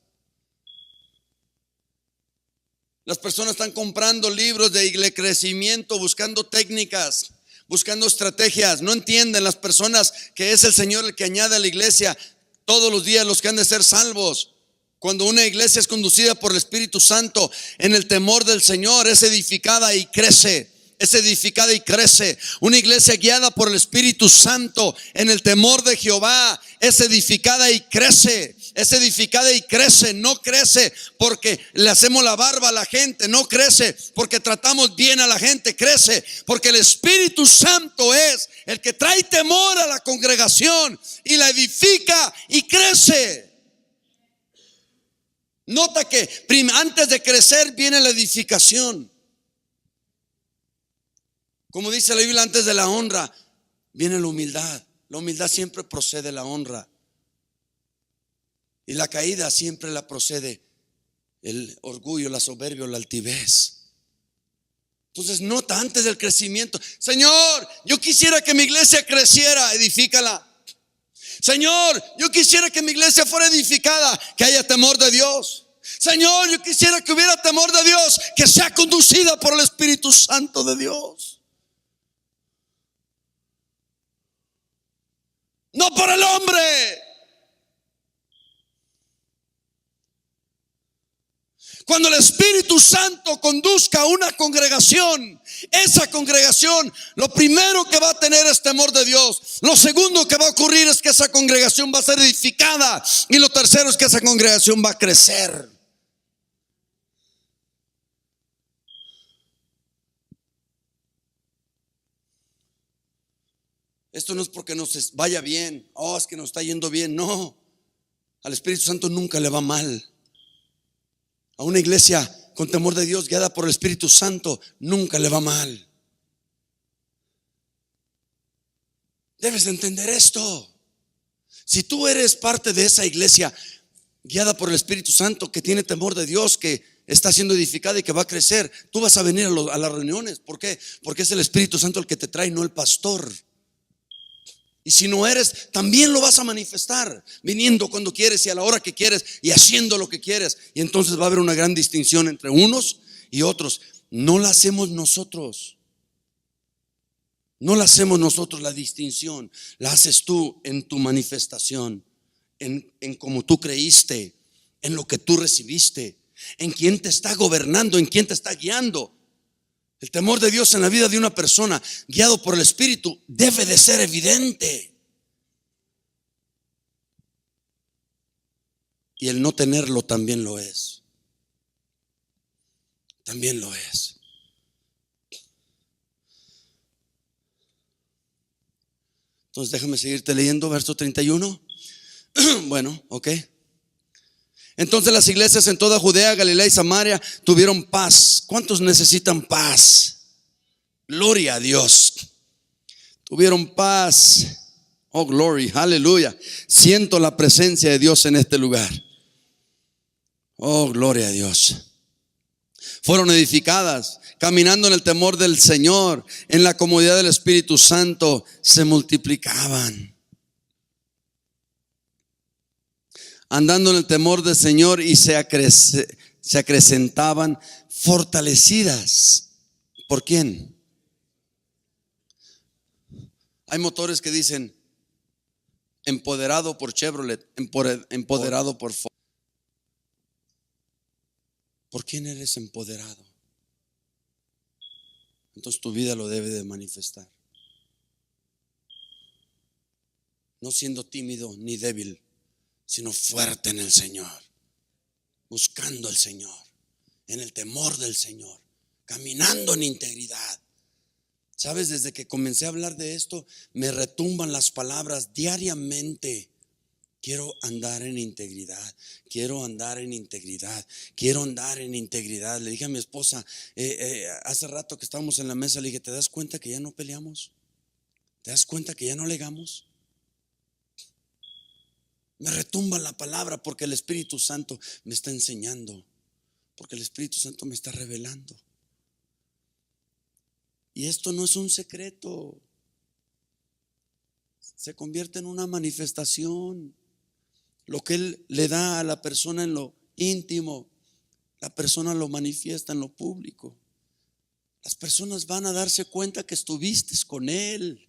Las personas están comprando libros de crecimiento, buscando técnicas, buscando estrategias. No entienden las personas que es el Señor el que añade a la iglesia todos los días los que han de ser salvos. Cuando una iglesia es conducida por el Espíritu Santo en el temor del Señor, es edificada y crece. Es edificada y crece. Una iglesia guiada por el Espíritu Santo en el temor de Jehová es edificada y crece. Es edificada y crece. No crece porque le hacemos la barba a la gente. No crece porque tratamos bien a la gente. Crece porque el Espíritu Santo es el que trae temor a la congregación y la edifica y crece. Nota que antes de crecer viene la edificación. Como dice la Biblia, antes de la honra viene la humildad. La humildad siempre procede de la honra. Y la caída siempre la procede el orgullo, la soberbia, la altivez. Entonces nota antes del crecimiento. Señor, yo quisiera que mi iglesia creciera, edifícala. Señor, yo quisiera que mi iglesia fuera edificada, que haya temor de Dios. Señor, yo quisiera que hubiera temor de Dios, que sea conducida por el Espíritu Santo de Dios. No por el hombre. Cuando el Espíritu Santo conduzca a una congregación, esa congregación lo primero que va a tener es temor de Dios. Lo segundo que va a ocurrir es que esa congregación va a ser edificada. Y lo tercero es que esa congregación va a crecer. Esto no es porque nos vaya bien. Oh, es que nos está yendo bien. No, al Espíritu Santo nunca le va mal. A una iglesia con temor de Dios, guiada por el Espíritu Santo, nunca le va mal. Debes de entender esto. Si tú eres parte de esa iglesia guiada por el Espíritu Santo, que tiene temor de Dios, que está siendo edificada y que va a crecer, tú vas a venir a las reuniones. ¿Por qué? Porque es el Espíritu Santo el que te trae, no el pastor. Y si no eres, también lo vas a manifestar, viniendo cuando quieres y a la hora que quieres y haciendo lo que quieres. Y entonces va a haber una gran distinción entre unos y otros. No la hacemos nosotros. No la hacemos nosotros la distinción. La haces tú en tu manifestación, en cómo tú creíste, en lo que tú recibiste, en quién te está gobernando, en quién te está guiando. El temor de Dios en la vida de una persona guiado por el Espíritu debe de ser evidente. Y el no tenerlo también lo es. También lo es. Entonces déjame seguirte leyendo verso 31. Bueno, ok. Entonces las iglesias en toda Judea, Galilea y Samaria tuvieron paz. ¿Cuántos necesitan paz? Gloria a Dios. Tuvieron paz. Oh, glory, aleluya. Siento la presencia de Dios en este lugar. Oh, gloria a Dios. Fueron edificadas, caminando en el temor del Señor, en la comodidad del Espíritu Santo, se multiplicaban. Andando en el temor del Señor y se acrecentaban, fortalecidas. ¿Por quién? Hay motores que dicen empoderado por Chevrolet, empoderado por Ford. ¿Por quién eres empoderado? Entonces tu vida lo debe de manifestar. No siendo tímido ni débil, sino fuerte en el Señor, buscando al Señor, en el temor del Señor, caminando en integridad. Sabes, desde que comencé a hablar de esto, me retumban las palabras diariamente. Quiero andar en integridad, quiero andar en integridad, quiero andar en integridad. Le dije a mi esposa, hace rato que estábamos en la mesa, le dije, ¿te das cuenta que ya no peleamos? ¿Te das cuenta que ya no alegamos? Me retumba la palabra porque el Espíritu Santo me está enseñando, porque el Espíritu Santo me está revelando. Y esto no es un secreto, se convierte en una manifestación. Lo que Él le da a la persona en lo íntimo, la persona lo manifiesta en lo público. Las personas van a darse cuenta que estuviste con Él.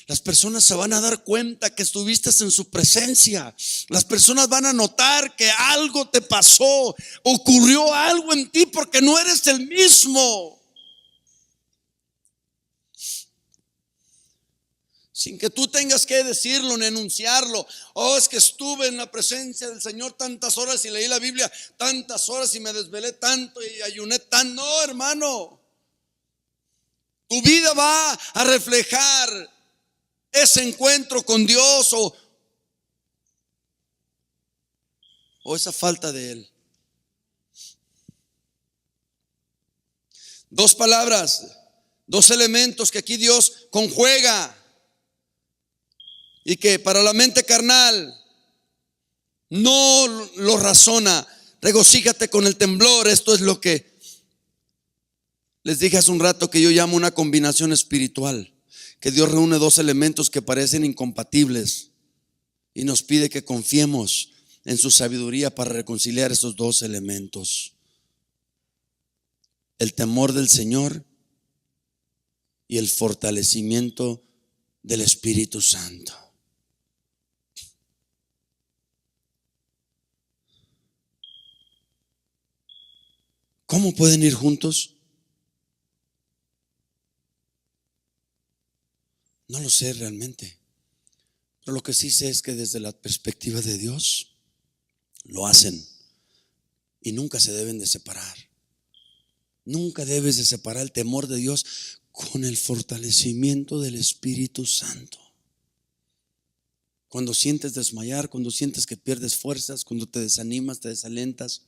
Las personas se van a dar cuenta que estuviste en su presencia. Las personas van a notar que algo te pasó, ocurrió algo en ti porque no eres el mismo. Sin que tú tengas que decirlo ni enunciarlo. Oh, es que estuve en la presencia del Señor tantas horas y leí la Biblia tantas horas y me desvelé tanto y ayuné tan. No, hermano. Tu vida va a reflejar ese encuentro con Dios o esa falta de Él. Dos palabras, dos elementos que aquí Dios conjuega y que para la mente carnal no lo razona. Regocíjate con el temblor. Esto es lo que les dije hace un rato, que yo llamo una combinación espiritual, que Dios reúne dos elementos que parecen incompatibles y nos pide que confiemos en su sabiduría para reconciliar esos dos elementos: el temor del Señor y el fortalecimiento del Espíritu Santo. ¿Cómo pueden ir juntos? No lo sé realmente, pero lo que sí sé es que desde la perspectiva de Dios lo hacen y nunca se deben de separar. Nunca debes de separar el temor de Dios con el fortalecimiento del Espíritu Santo. Cuando sientes desmayar, cuando sientes que pierdes fuerzas, cuando te desanimas, te desalentas,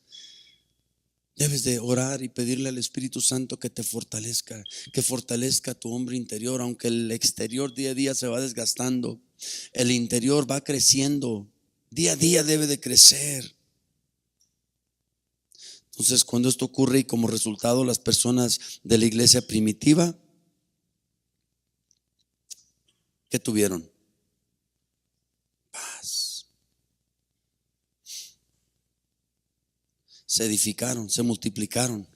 debes de orar y pedirle al Espíritu Santo que te fortalezca, que fortalezca tu hombre interior. Aunque el exterior día a día se va desgastando, el interior va creciendo, día a día debe de crecer. Entonces, cuando esto ocurre y como resultado las personas de la iglesia primitiva, ¿qué tuvieron? Paz. Se edificaron, se multiplicaron.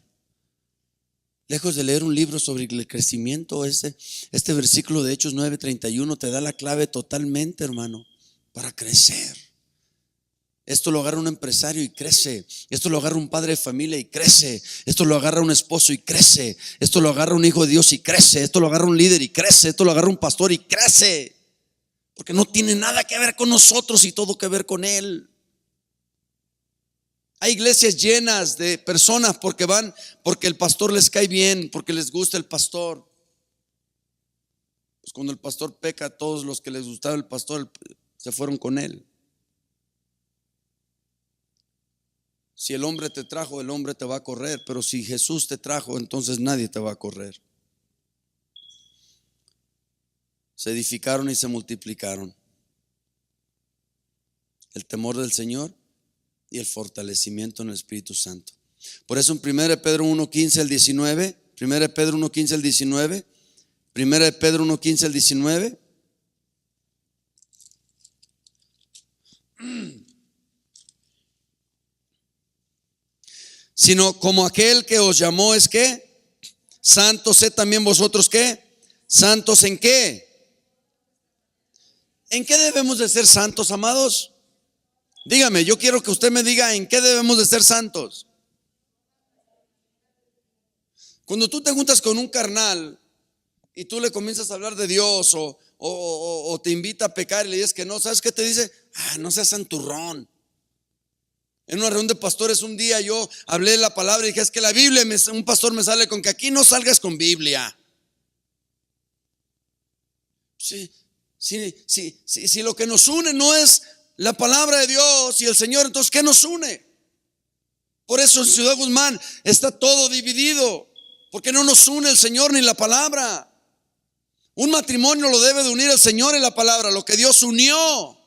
Lejos de leer un libro sobre el crecimiento, este versículo de Hechos 9:31 te da la clave totalmente, hermano, para crecer. Esto lo agarra un empresario y crece. Esto lo agarra un padre de familia y crece. Esto lo agarra un esposo y crece. Esto lo agarra un hijo de Dios y crece. Esto lo agarra un líder y crece. Esto lo agarra un pastor y crece. Porque no tiene nada que ver con nosotros y todo que ver con Él. Hay iglesias llenas de personas porque van, porque el pastor les cae bien, porque les gusta el pastor. Pues cuando el pastor peca, todos los que les gustaba el pastor se fueron con él. Si el hombre te trajo, el hombre te va a correr, pero si Jesús te trajo, entonces nadie te va a correr. Se edificaron y se multiplicaron. El temor del Señor y el fortalecimiento en el Espíritu Santo. Por eso en 1 Pedro 1:15 al 19, 1 Pedro 1:15 al 19, 1 Pedro 1:15 al 19. Sino como aquel que os llamó es que santos, sed también vosotros ¿qué? ¿Santos en qué? ¿En qué debemos de ser santos, amados? Dígame, yo quiero que usted me diga en qué debemos de ser santos. Cuando tú te juntas con un carnal y tú le comienzas a hablar de Dios o te invita a pecar y le dices que no, ¿sabes qué te dice? No seas santurrón. En una reunión de pastores un día yo hablé la palabra y dije, es que la Biblia, un pastor me sale con que aquí no salgas con Biblia. Si lo que nos une no es la palabra de Dios y el Señor, entonces ¿qué nos une? Por eso en Ciudad Guzmán está todo dividido, porque no nos une el Señor ni la palabra. Un matrimonio lo debe de unir el Señor y la palabra. Lo que Dios unió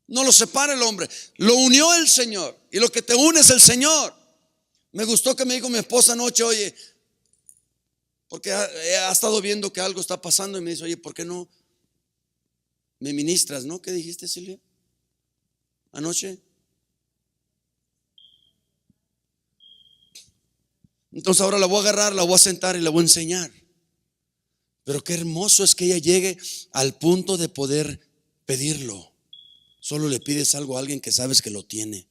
no lo separa el hombre, lo unió el Señor, y lo que te une es el Señor. Me gustó que me dijo mi esposa anoche, oye, porque ha estado viendo que algo está pasando, y me dice, oye, ¿por qué no me ministras? ¿No? ¿Qué dijiste, Silvia? Anoche. Entonces ahora la voy a agarrar, la voy a sentar y la voy a enseñar. Pero qué hermoso es que ella llegue al punto de poder pedirlo. Solo le pides algo a alguien que sabes que lo tiene.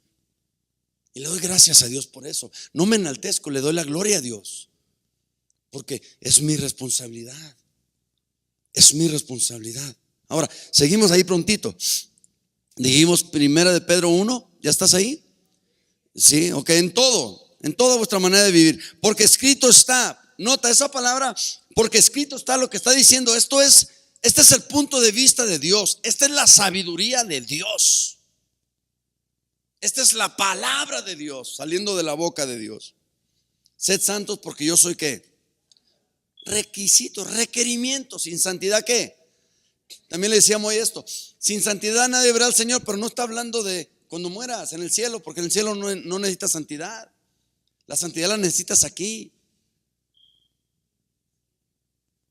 Y le doy gracias a Dios por eso. No me enaltezco, le doy la gloria a Dios, porque es mi responsabilidad. Es mi responsabilidad. Ahora, seguimos ahí prontito. Dijimos 1 de Pedro 1, ¿ya estás ahí? Sí, ok, en toda vuestra manera de vivir. Porque escrito está, nota esa palabra, porque escrito está, lo que está diciendo, este es el punto de vista de Dios. Esta es la sabiduría de Dios. Esta es la palabra de Dios saliendo de la boca de Dios. Sed santos porque yo soy ¿qué? Requisito, requerimiento. Sin santidad ¿qué? También le decíamos hoy esto. Sin santidad nadie verá al Señor. Pero no está hablando de cuando mueras en el cielo, porque en el cielo no necesitas santidad. La santidad la necesitas aquí.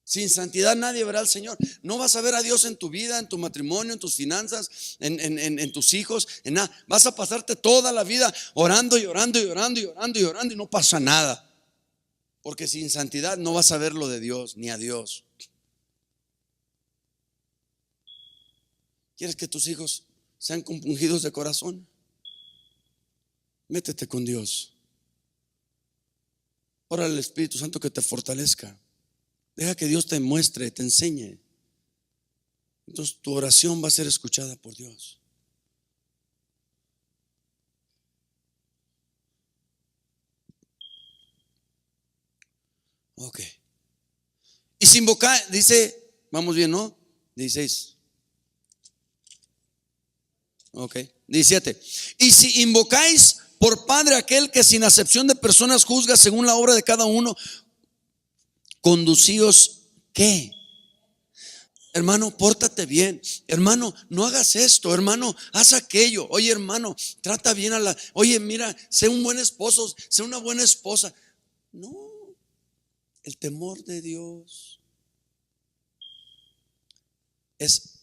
Sin santidad nadie verá al Señor. No vas a ver a Dios en tu vida, en tu matrimonio, en tus finanzas, en tus hijos, en nada. Vas a pasarte toda la vida orando y orando y orando y orando y orando y no pasa nada. Porque sin santidad no vas a ver lo de Dios ni a Dios. ¿Quieres que tus hijos sean compungidos de corazón? Métete con Dios. Órale al Espíritu Santo que te fortalezca. Deja que Dios te muestre, te enseñe. Entonces tu oración va a ser escuchada por Dios. Ok. Y si invocar, dice, vamos bien, ¿no? 16. Ok. 17. Y si invocáis por Padre aquel que sin acepción de personas juzga según la obra de cada uno, conducíos ¿qué? Hermano, pórtate bien. Hermano, no hagas esto. Hermano, haz aquello. Oye, hermano, trata bien a oye, mira, sé un buen esposo, sé una buena esposa. No, el temor de Dios es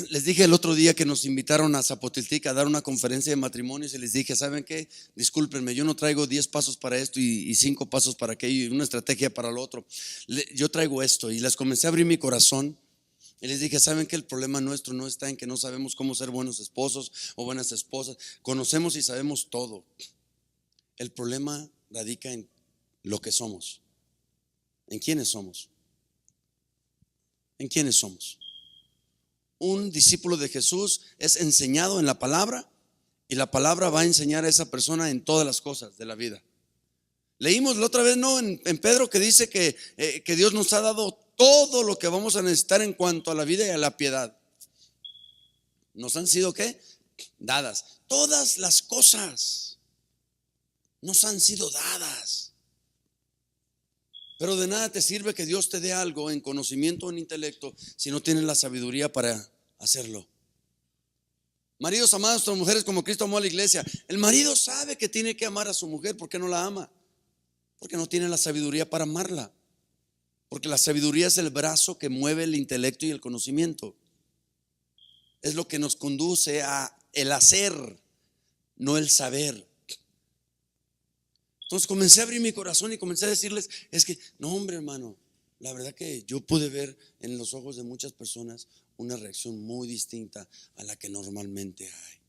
Les dije el otro día que nos invitaron a Zapotiltic a dar una conferencia de matrimonios y les dije, ¿saben qué? Discúlpenme, yo no traigo 10 pasos para esto y 5 pasos para aquello y una estrategia para lo otro. Yo traigo esto y les comencé a abrir mi corazón y les dije, ¿saben qué? El problema nuestro no está en que no sabemos cómo ser buenos esposos o buenas esposas. Conocemos y sabemos todo. El problema radica en lo que somos. ¿En quiénes somos? ¿En quiénes somos? Un discípulo de Jesús es enseñado en la palabra y la palabra va a enseñar a esa persona en todas las cosas de la vida. Leímos la otra vez, ¿no? En Pedro que dice que Dios nos ha dado todo lo que vamos a necesitar en cuanto a la vida y a la piedad. Nos han sido ¿qué? Dadas. Todas las cosas nos han sido dadas. Pero de nada te sirve que Dios te dé algo en conocimiento o en intelecto si no tienes la sabiduría para hacerlo. Maridos, amad a nuestras mujeres como Cristo amó a la iglesia. El marido sabe que tiene que amar a su mujer. ¿Por qué no la ama? Porque no tiene la sabiduría para amarla. Porque la sabiduría es el brazo que mueve el intelecto y el conocimiento. Es lo que nos conduce a el hacer, no el saber. Entonces comencé a abrir mi corazón y comencé a decirles, es que, no hombre hermano, la verdad que yo pude ver en los ojos de muchas personas una reacción muy distinta a la que normalmente hay.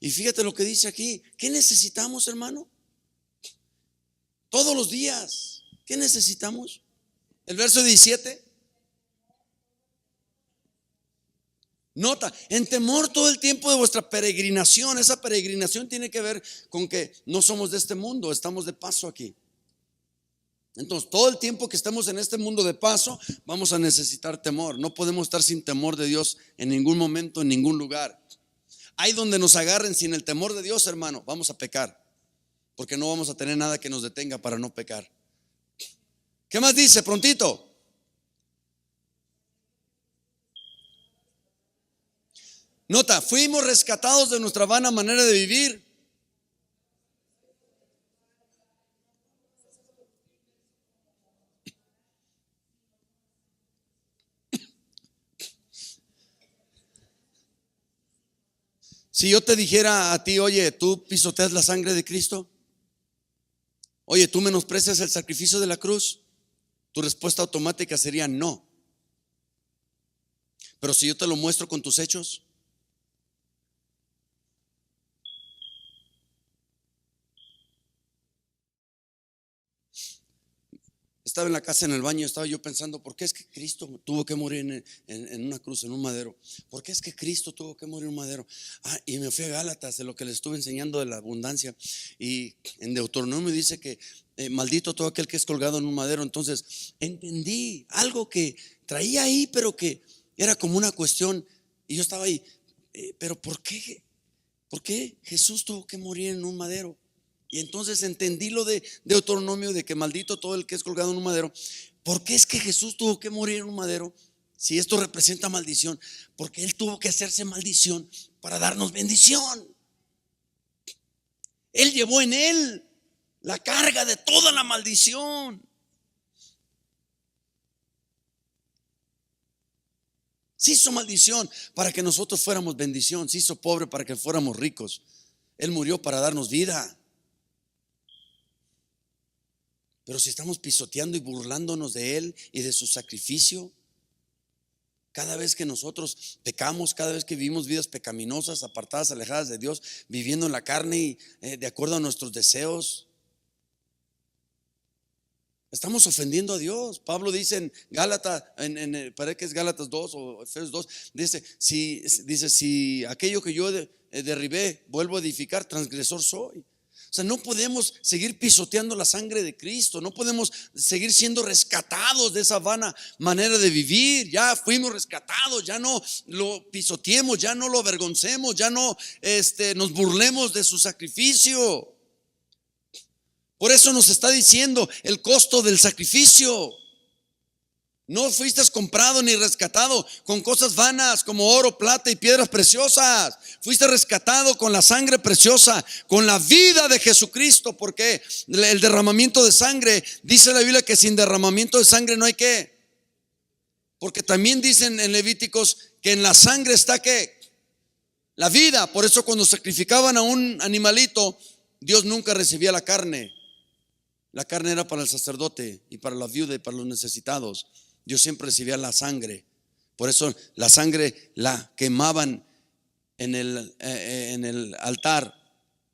Y fíjate lo que dice aquí. ¿Qué necesitamos, hermano? Todos los días. ¿Qué necesitamos? El verso 17. Nota, en temor todo el tiempo de vuestra peregrinación. Esa peregrinación tiene que ver con que no somos de este mundo, estamos de paso aquí. Entonces, todo el tiempo que estemos en este mundo de paso, vamos a necesitar temor. No podemos estar sin temor de Dios en ningún momento, en ningún lugar. Ahí donde nos agarren sin el temor de Dios, hermano, vamos a pecar, porque no vamos a tener nada que nos detenga para no pecar. ¿Qué más dice? Prontito. Nota, fuimos rescatados de nuestra vana manera de vivir. Si yo te dijera a ti, oye, tú pisoteas la sangre de Cristo, oye, tú menosprecias el sacrificio de la cruz, tu respuesta automática sería no. Pero si yo te lo muestro con tus hechos, estaba en la casa en el baño, estaba yo pensando, ¿por qué es que Cristo tuvo que morir en una cruz, en un madero? ¿Por qué es que Cristo tuvo que morir en un madero? Y me fui a Gálatas, de lo que les estuve enseñando de la abundancia. Y en Deuteronomio dice que maldito todo aquel que es colgado en un madero. Entonces entendí algo que traía ahí, pero que era como una cuestión. Y yo estaba ahí, pero ¿por qué? ¿Por qué Jesús tuvo que morir en un madero? Y entonces entendí lo de Deuteronomio, de que maldito todo el que es colgado en un madero. ¿Por qué es que Jesús tuvo que morir en un madero? Si esto representa maldición, porque Él tuvo que hacerse maldición para darnos bendición. Él llevó en Él la carga de toda la maldición. Se hizo maldición para que nosotros fuéramos bendición. Se hizo pobre para que fuéramos ricos. Él murió para darnos vida. Pero si estamos pisoteando y burlándonos de Él y de su sacrificio, cada vez que nosotros pecamos, cada vez que vivimos vidas pecaminosas, apartadas, alejadas de Dios, viviendo en la carne y de acuerdo a nuestros deseos, estamos ofendiendo a Dios. Pablo dice en Gálatas, parece que es Gálatas 2 o Efesios 2, dice, si aquello que yo derribé vuelvo a edificar, transgresor soy. O sea, no podemos seguir pisoteando la sangre de Cristo. No podemos seguir siendo rescatados de esa vana manera de vivir. Ya fuimos rescatados, ya no lo pisoteemos, ya no lo avergoncemos, ya no nos burlemos de su sacrificio. Por eso nos está diciendo el costo del sacrificio. No fuiste comprado ni rescatado con cosas vanas como oro, plata y piedras preciosas. Fuiste rescatado con la sangre preciosa, con la vida de Jesucristo. Porque el derramamiento de sangre, dice la Biblia que sin derramamiento de sangre no hay qué. Porque también dicen en Levíticos que en la sangre está qué, la vida. Por eso cuando sacrificaban a un animalito, Dios nunca recibía la carne. La carne era para el sacerdote y para la viuda y para los necesitados. Dios siempre recibía la sangre. Por eso la sangre la quemaban en el altar,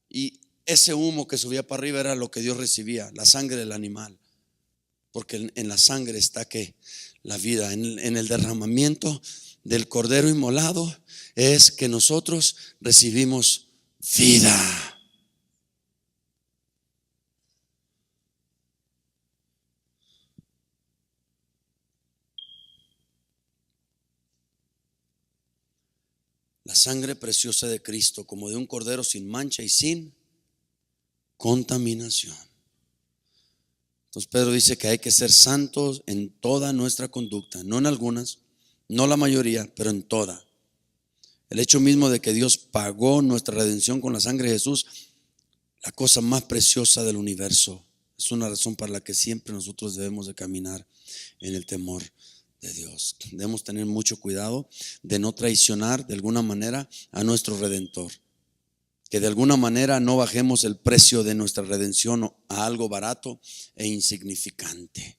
y ese humo que subía para arriba era lo que Dios recibía, la sangre del animal. Porque en la sangre está que la vida. En el derramamiento del cordero inmolado es que nosotros recibimos vida. La sangre preciosa de Cristo, como de un cordero sin mancha y sin contaminación. Entonces Pedro dice que hay que ser santos en toda nuestra conducta, no en algunas, No la mayoría, pero en toda. El hecho mismo de que Dios pagó nuestra redención con la sangre de Jesús, la cosa más preciosa del universo, es una razón para la que siempre nosotros debemos de caminar en el temor de Dios. Debemos tener mucho cuidado de no traicionar de alguna manera a nuestro Redentor. Que de alguna manera no bajemos el precio de nuestra redención a algo barato e insignificante.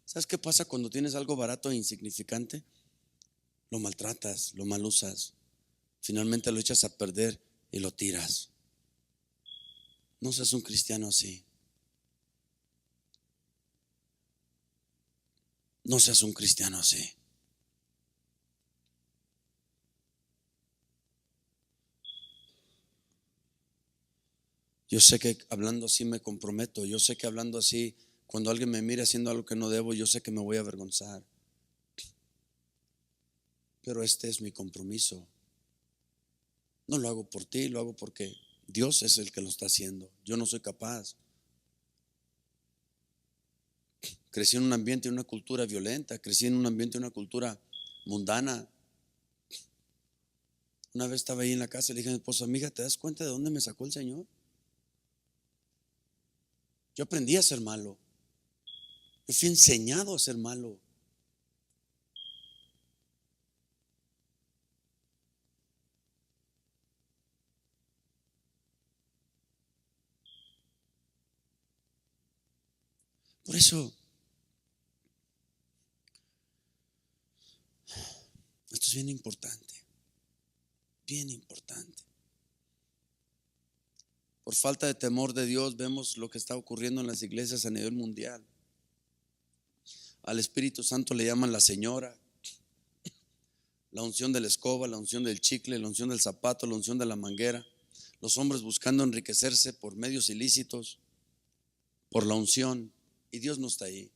¿Sabes qué pasa cuando tienes algo barato e insignificante? Lo maltratas, lo mal usas, finalmente lo echas a perder y lo tiras. No seas un cristiano así. No seas un cristiano así. Yo sé que hablando así me comprometo. Yo sé que hablando así, cuando alguien me mire haciendo algo que no debo, yo sé que me voy a avergonzar. Pero este es mi compromiso. No lo hago por ti, lo hago porque Dios es el que lo está haciendo. Yo no soy capaz. Crecí en un ambiente y una cultura violenta. Crecí en un ambiente y una cultura mundana. Una vez estaba ahí en la casa y le dije a mi esposa: amiga, ¿te das cuenta de dónde me sacó el Señor? Yo aprendí a ser malo. Yo fui enseñado a ser malo. Por eso, esto es bien importante. Bien importante. Por falta de temor de Dios vemos lo que está ocurriendo en las iglesias a nivel mundial. Al Espíritu Santo le llaman la señora, la unción de la escoba, la unción del chicle, la unción del zapato, la unción de la manguera. Los hombres buscando enriquecerse por medios ilícitos, por la unción, y Dios no está ahí.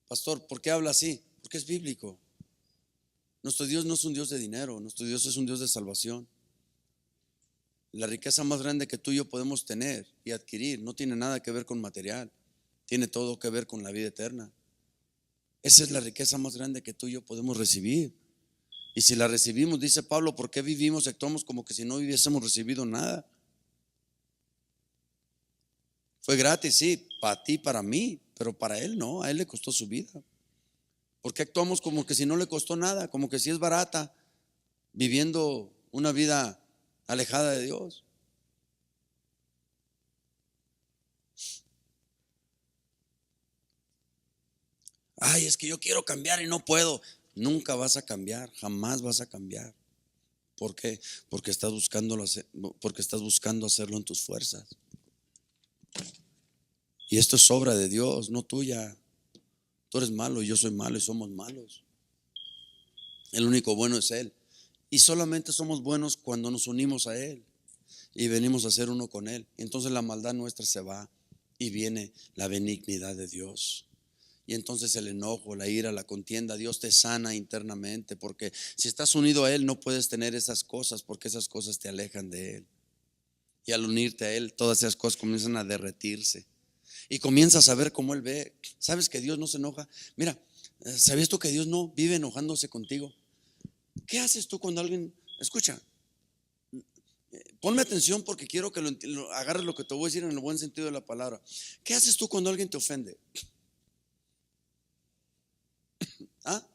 Pastor, ¿por qué habla así? Porque es bíblico. Nuestro Dios no es un Dios de dinero, nuestro Dios es un Dios de salvación. La riqueza más grande que tú y yo podemos tener y adquirir no tiene nada que ver con material, tiene todo que ver con la vida eterna. Esa es la riqueza más grande que tú y yo podemos recibir. Y si la recibimos, dice Pablo, ¿por qué vivimos y actuamos como que si no hubiésemos recibido nada? Fue gratis, sí, para ti, para mí, pero para él no, a él le costó su vida. ¿Por qué actuamos como que si no le costó nada? Como que si es barata, viviendo una vida alejada de Dios. Ay, es que yo quiero cambiar y no puedo. Nunca vas a cambiar, jamás vas a cambiar. ¿Por qué? Porque estás buscando hacerlo en tus fuerzas. Y esto es obra de Dios, no tuya. Tú eres malo y yo soy malo y somos malos. El único bueno es Él. Y solamente somos buenos cuando nos unimos a Él y venimos a ser uno con Él. Entonces la maldad nuestra se va y viene la benignidad de Dios. Y entonces el enojo, la ira, la contienda, Dios te sana internamente, porque si estás unido a Él no puedes tener esas cosas, porque esas cosas te alejan de Él. Y al unirte a Él, todas esas cosas comienzan a derretirse y comienzas a ver cómo Él ve. ¿Sabes que Dios no se enoja? Mira, ¿sabías tú que Dios no vive enojándose contigo? ¿Qué haces tú cuando alguien, escucha, ponme atención porque quiero que agarres lo que te voy a decir en el buen sentido de la palabra? ¿Qué haces tú cuando alguien te ofende? ¿Ah?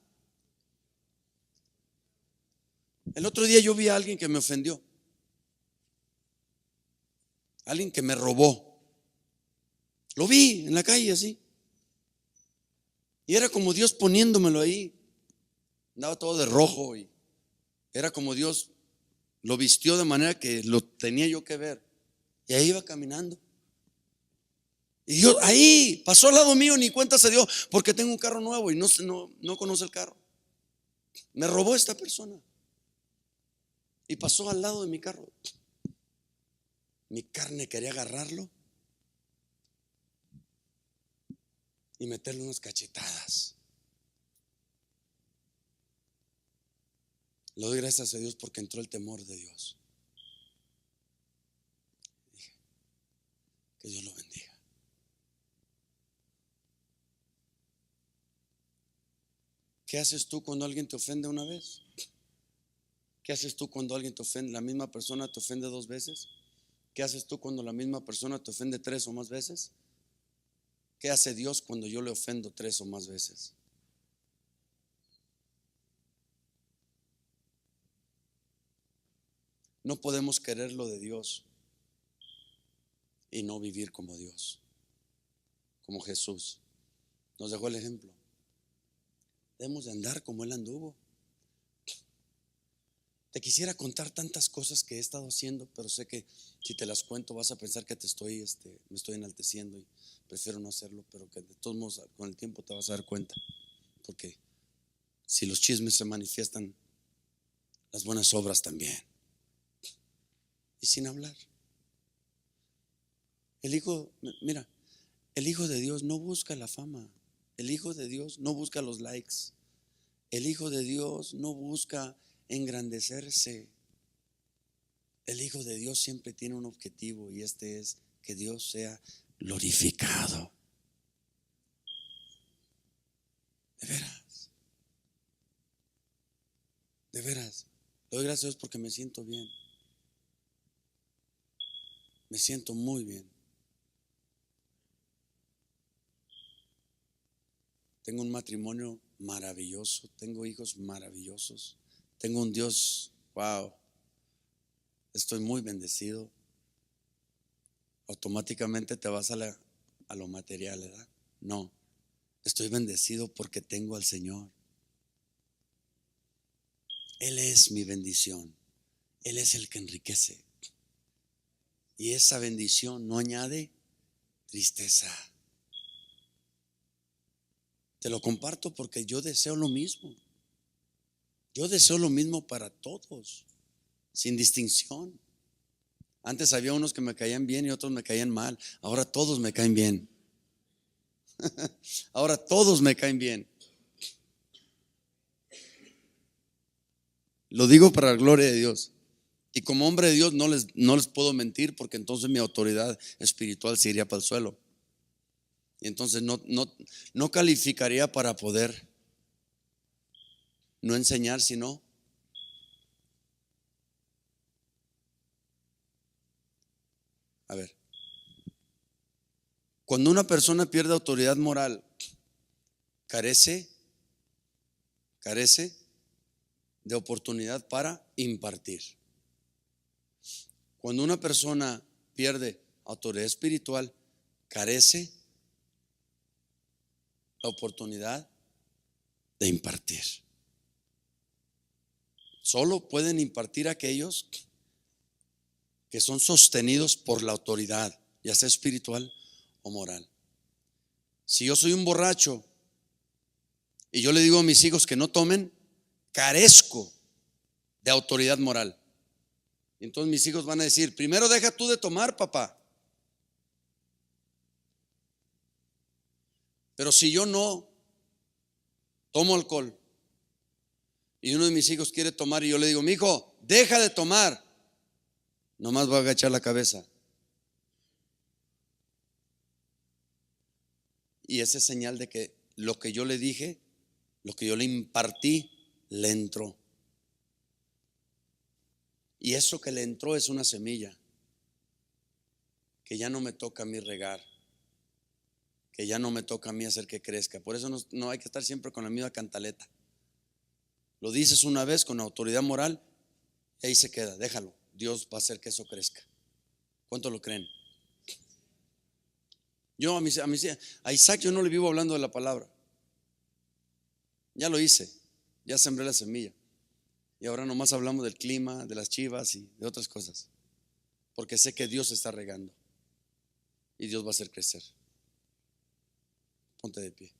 El otro día yo vi a alguien que me ofendió, alguien que me robó. Lo vi en la calle así. Y era como Dios poniéndomelo ahí. Andaba todo de rojo y era como Dios lo vistió de manera que lo tenía yo que ver. Y ahí iba caminando. Y yo ahí pasó al lado mío, ni cuenta se dio, porque tengo un carro nuevo y no conoce el carro. Me robó esta persona y pasó al lado de mi carro. Mi carne quería agarrarlo y meterle unas cachetadas. Le doy gracias a Dios porque entró el temor de Dios. Dije, que Dios lo bendiga. ¿Qué haces tú cuando alguien te ofende una vez? ¿Qué haces tú cuando alguien te ofende? ¿La misma persona te ofende 2 veces? ¿Qué haces tú cuando la misma persona te ofende 3 o más veces? ¿Qué hace Dios cuando yo le ofendo 3 o más veces? No podemos querer lo de Dios y no vivir como Dios, como Jesús nos dejó el ejemplo. Debemos de andar como Él anduvo. Te quisiera contar tantas cosas que he estado haciendo, pero sé que si te las cuento vas a pensar que me estoy enalteciendo, y prefiero no hacerlo, pero que de todos modos con el tiempo te vas a dar cuenta, porque si los chismes se manifiestan, las buenas obras también. Y sin hablar, mira, el Hijo de Dios no busca la fama, el Hijo de Dios no busca los likes, el Hijo de Dios no busca engrandecerse. El Hijo de Dios siempre tiene un objetivo, y este es que Dios sea glorificado. De veras, de veras. Le doy gracias a Dios porque me siento bien. Me siento muy bien. Tengo un matrimonio maravilloso, tengo hijos maravillosos, tengo un Dios, wow, estoy muy bendecido. Automáticamente te vas a lo material, ¿verdad? No, estoy bendecido porque tengo al Señor. Él es mi bendición, Él es el que enriquece, y esa bendición no añade tristeza. Te lo comparto porque yo deseo lo mismo. Yo deseo lo mismo para todos, sin distinción. Antes había unos que me caían bien y otros me caían mal. Ahora todos me caen bien. Ahora todos me caen bien. Lo digo para la gloria de Dios. Y como hombre de Dios no les puedo mentir, porque entonces mi autoridad espiritual se iría para el suelo. Y entonces no calificaría para poder no enseñar, sino a ver. Cuando una persona pierde autoridad moral, carece de oportunidad para impartir. Cuando una persona pierde autoridad espiritual, carece la oportunidad de impartir. Solo pueden impartir aquellos que son sostenidos por la autoridad, ya sea espiritual o moral. Si yo soy un borracho y yo le digo a mis hijos que no tomen, carezco de autoridad moral. Entonces mis hijos van a decir: primero deja tú de tomar, papá. Pero si yo no tomo alcohol y uno de mis hijos quiere tomar y yo le digo: mi hijo, deja de tomar, nomás va a agachar la cabeza. Y esa es señal de que lo que yo le dije, lo que yo le impartí, le entró. Y eso que le entró es una semilla que ya no me toca a mí regar, que ya no me toca a mí hacer que crezca. Por eso no hay que estar siempre con la misma cantaleta. Lo dices una vez con autoridad moral y ahí se queda. Déjalo, Dios va a hacer que eso crezca. ¿Cuánto lo creen? Yo a Isaac yo no le vivo hablando de la palabra. Ya lo hice, ya sembré la semilla. Y ahora nomás hablamos del clima, de las chivas y de otras cosas. Porque sé que Dios está regando y Dios va a hacer crecer. Ponte de pie.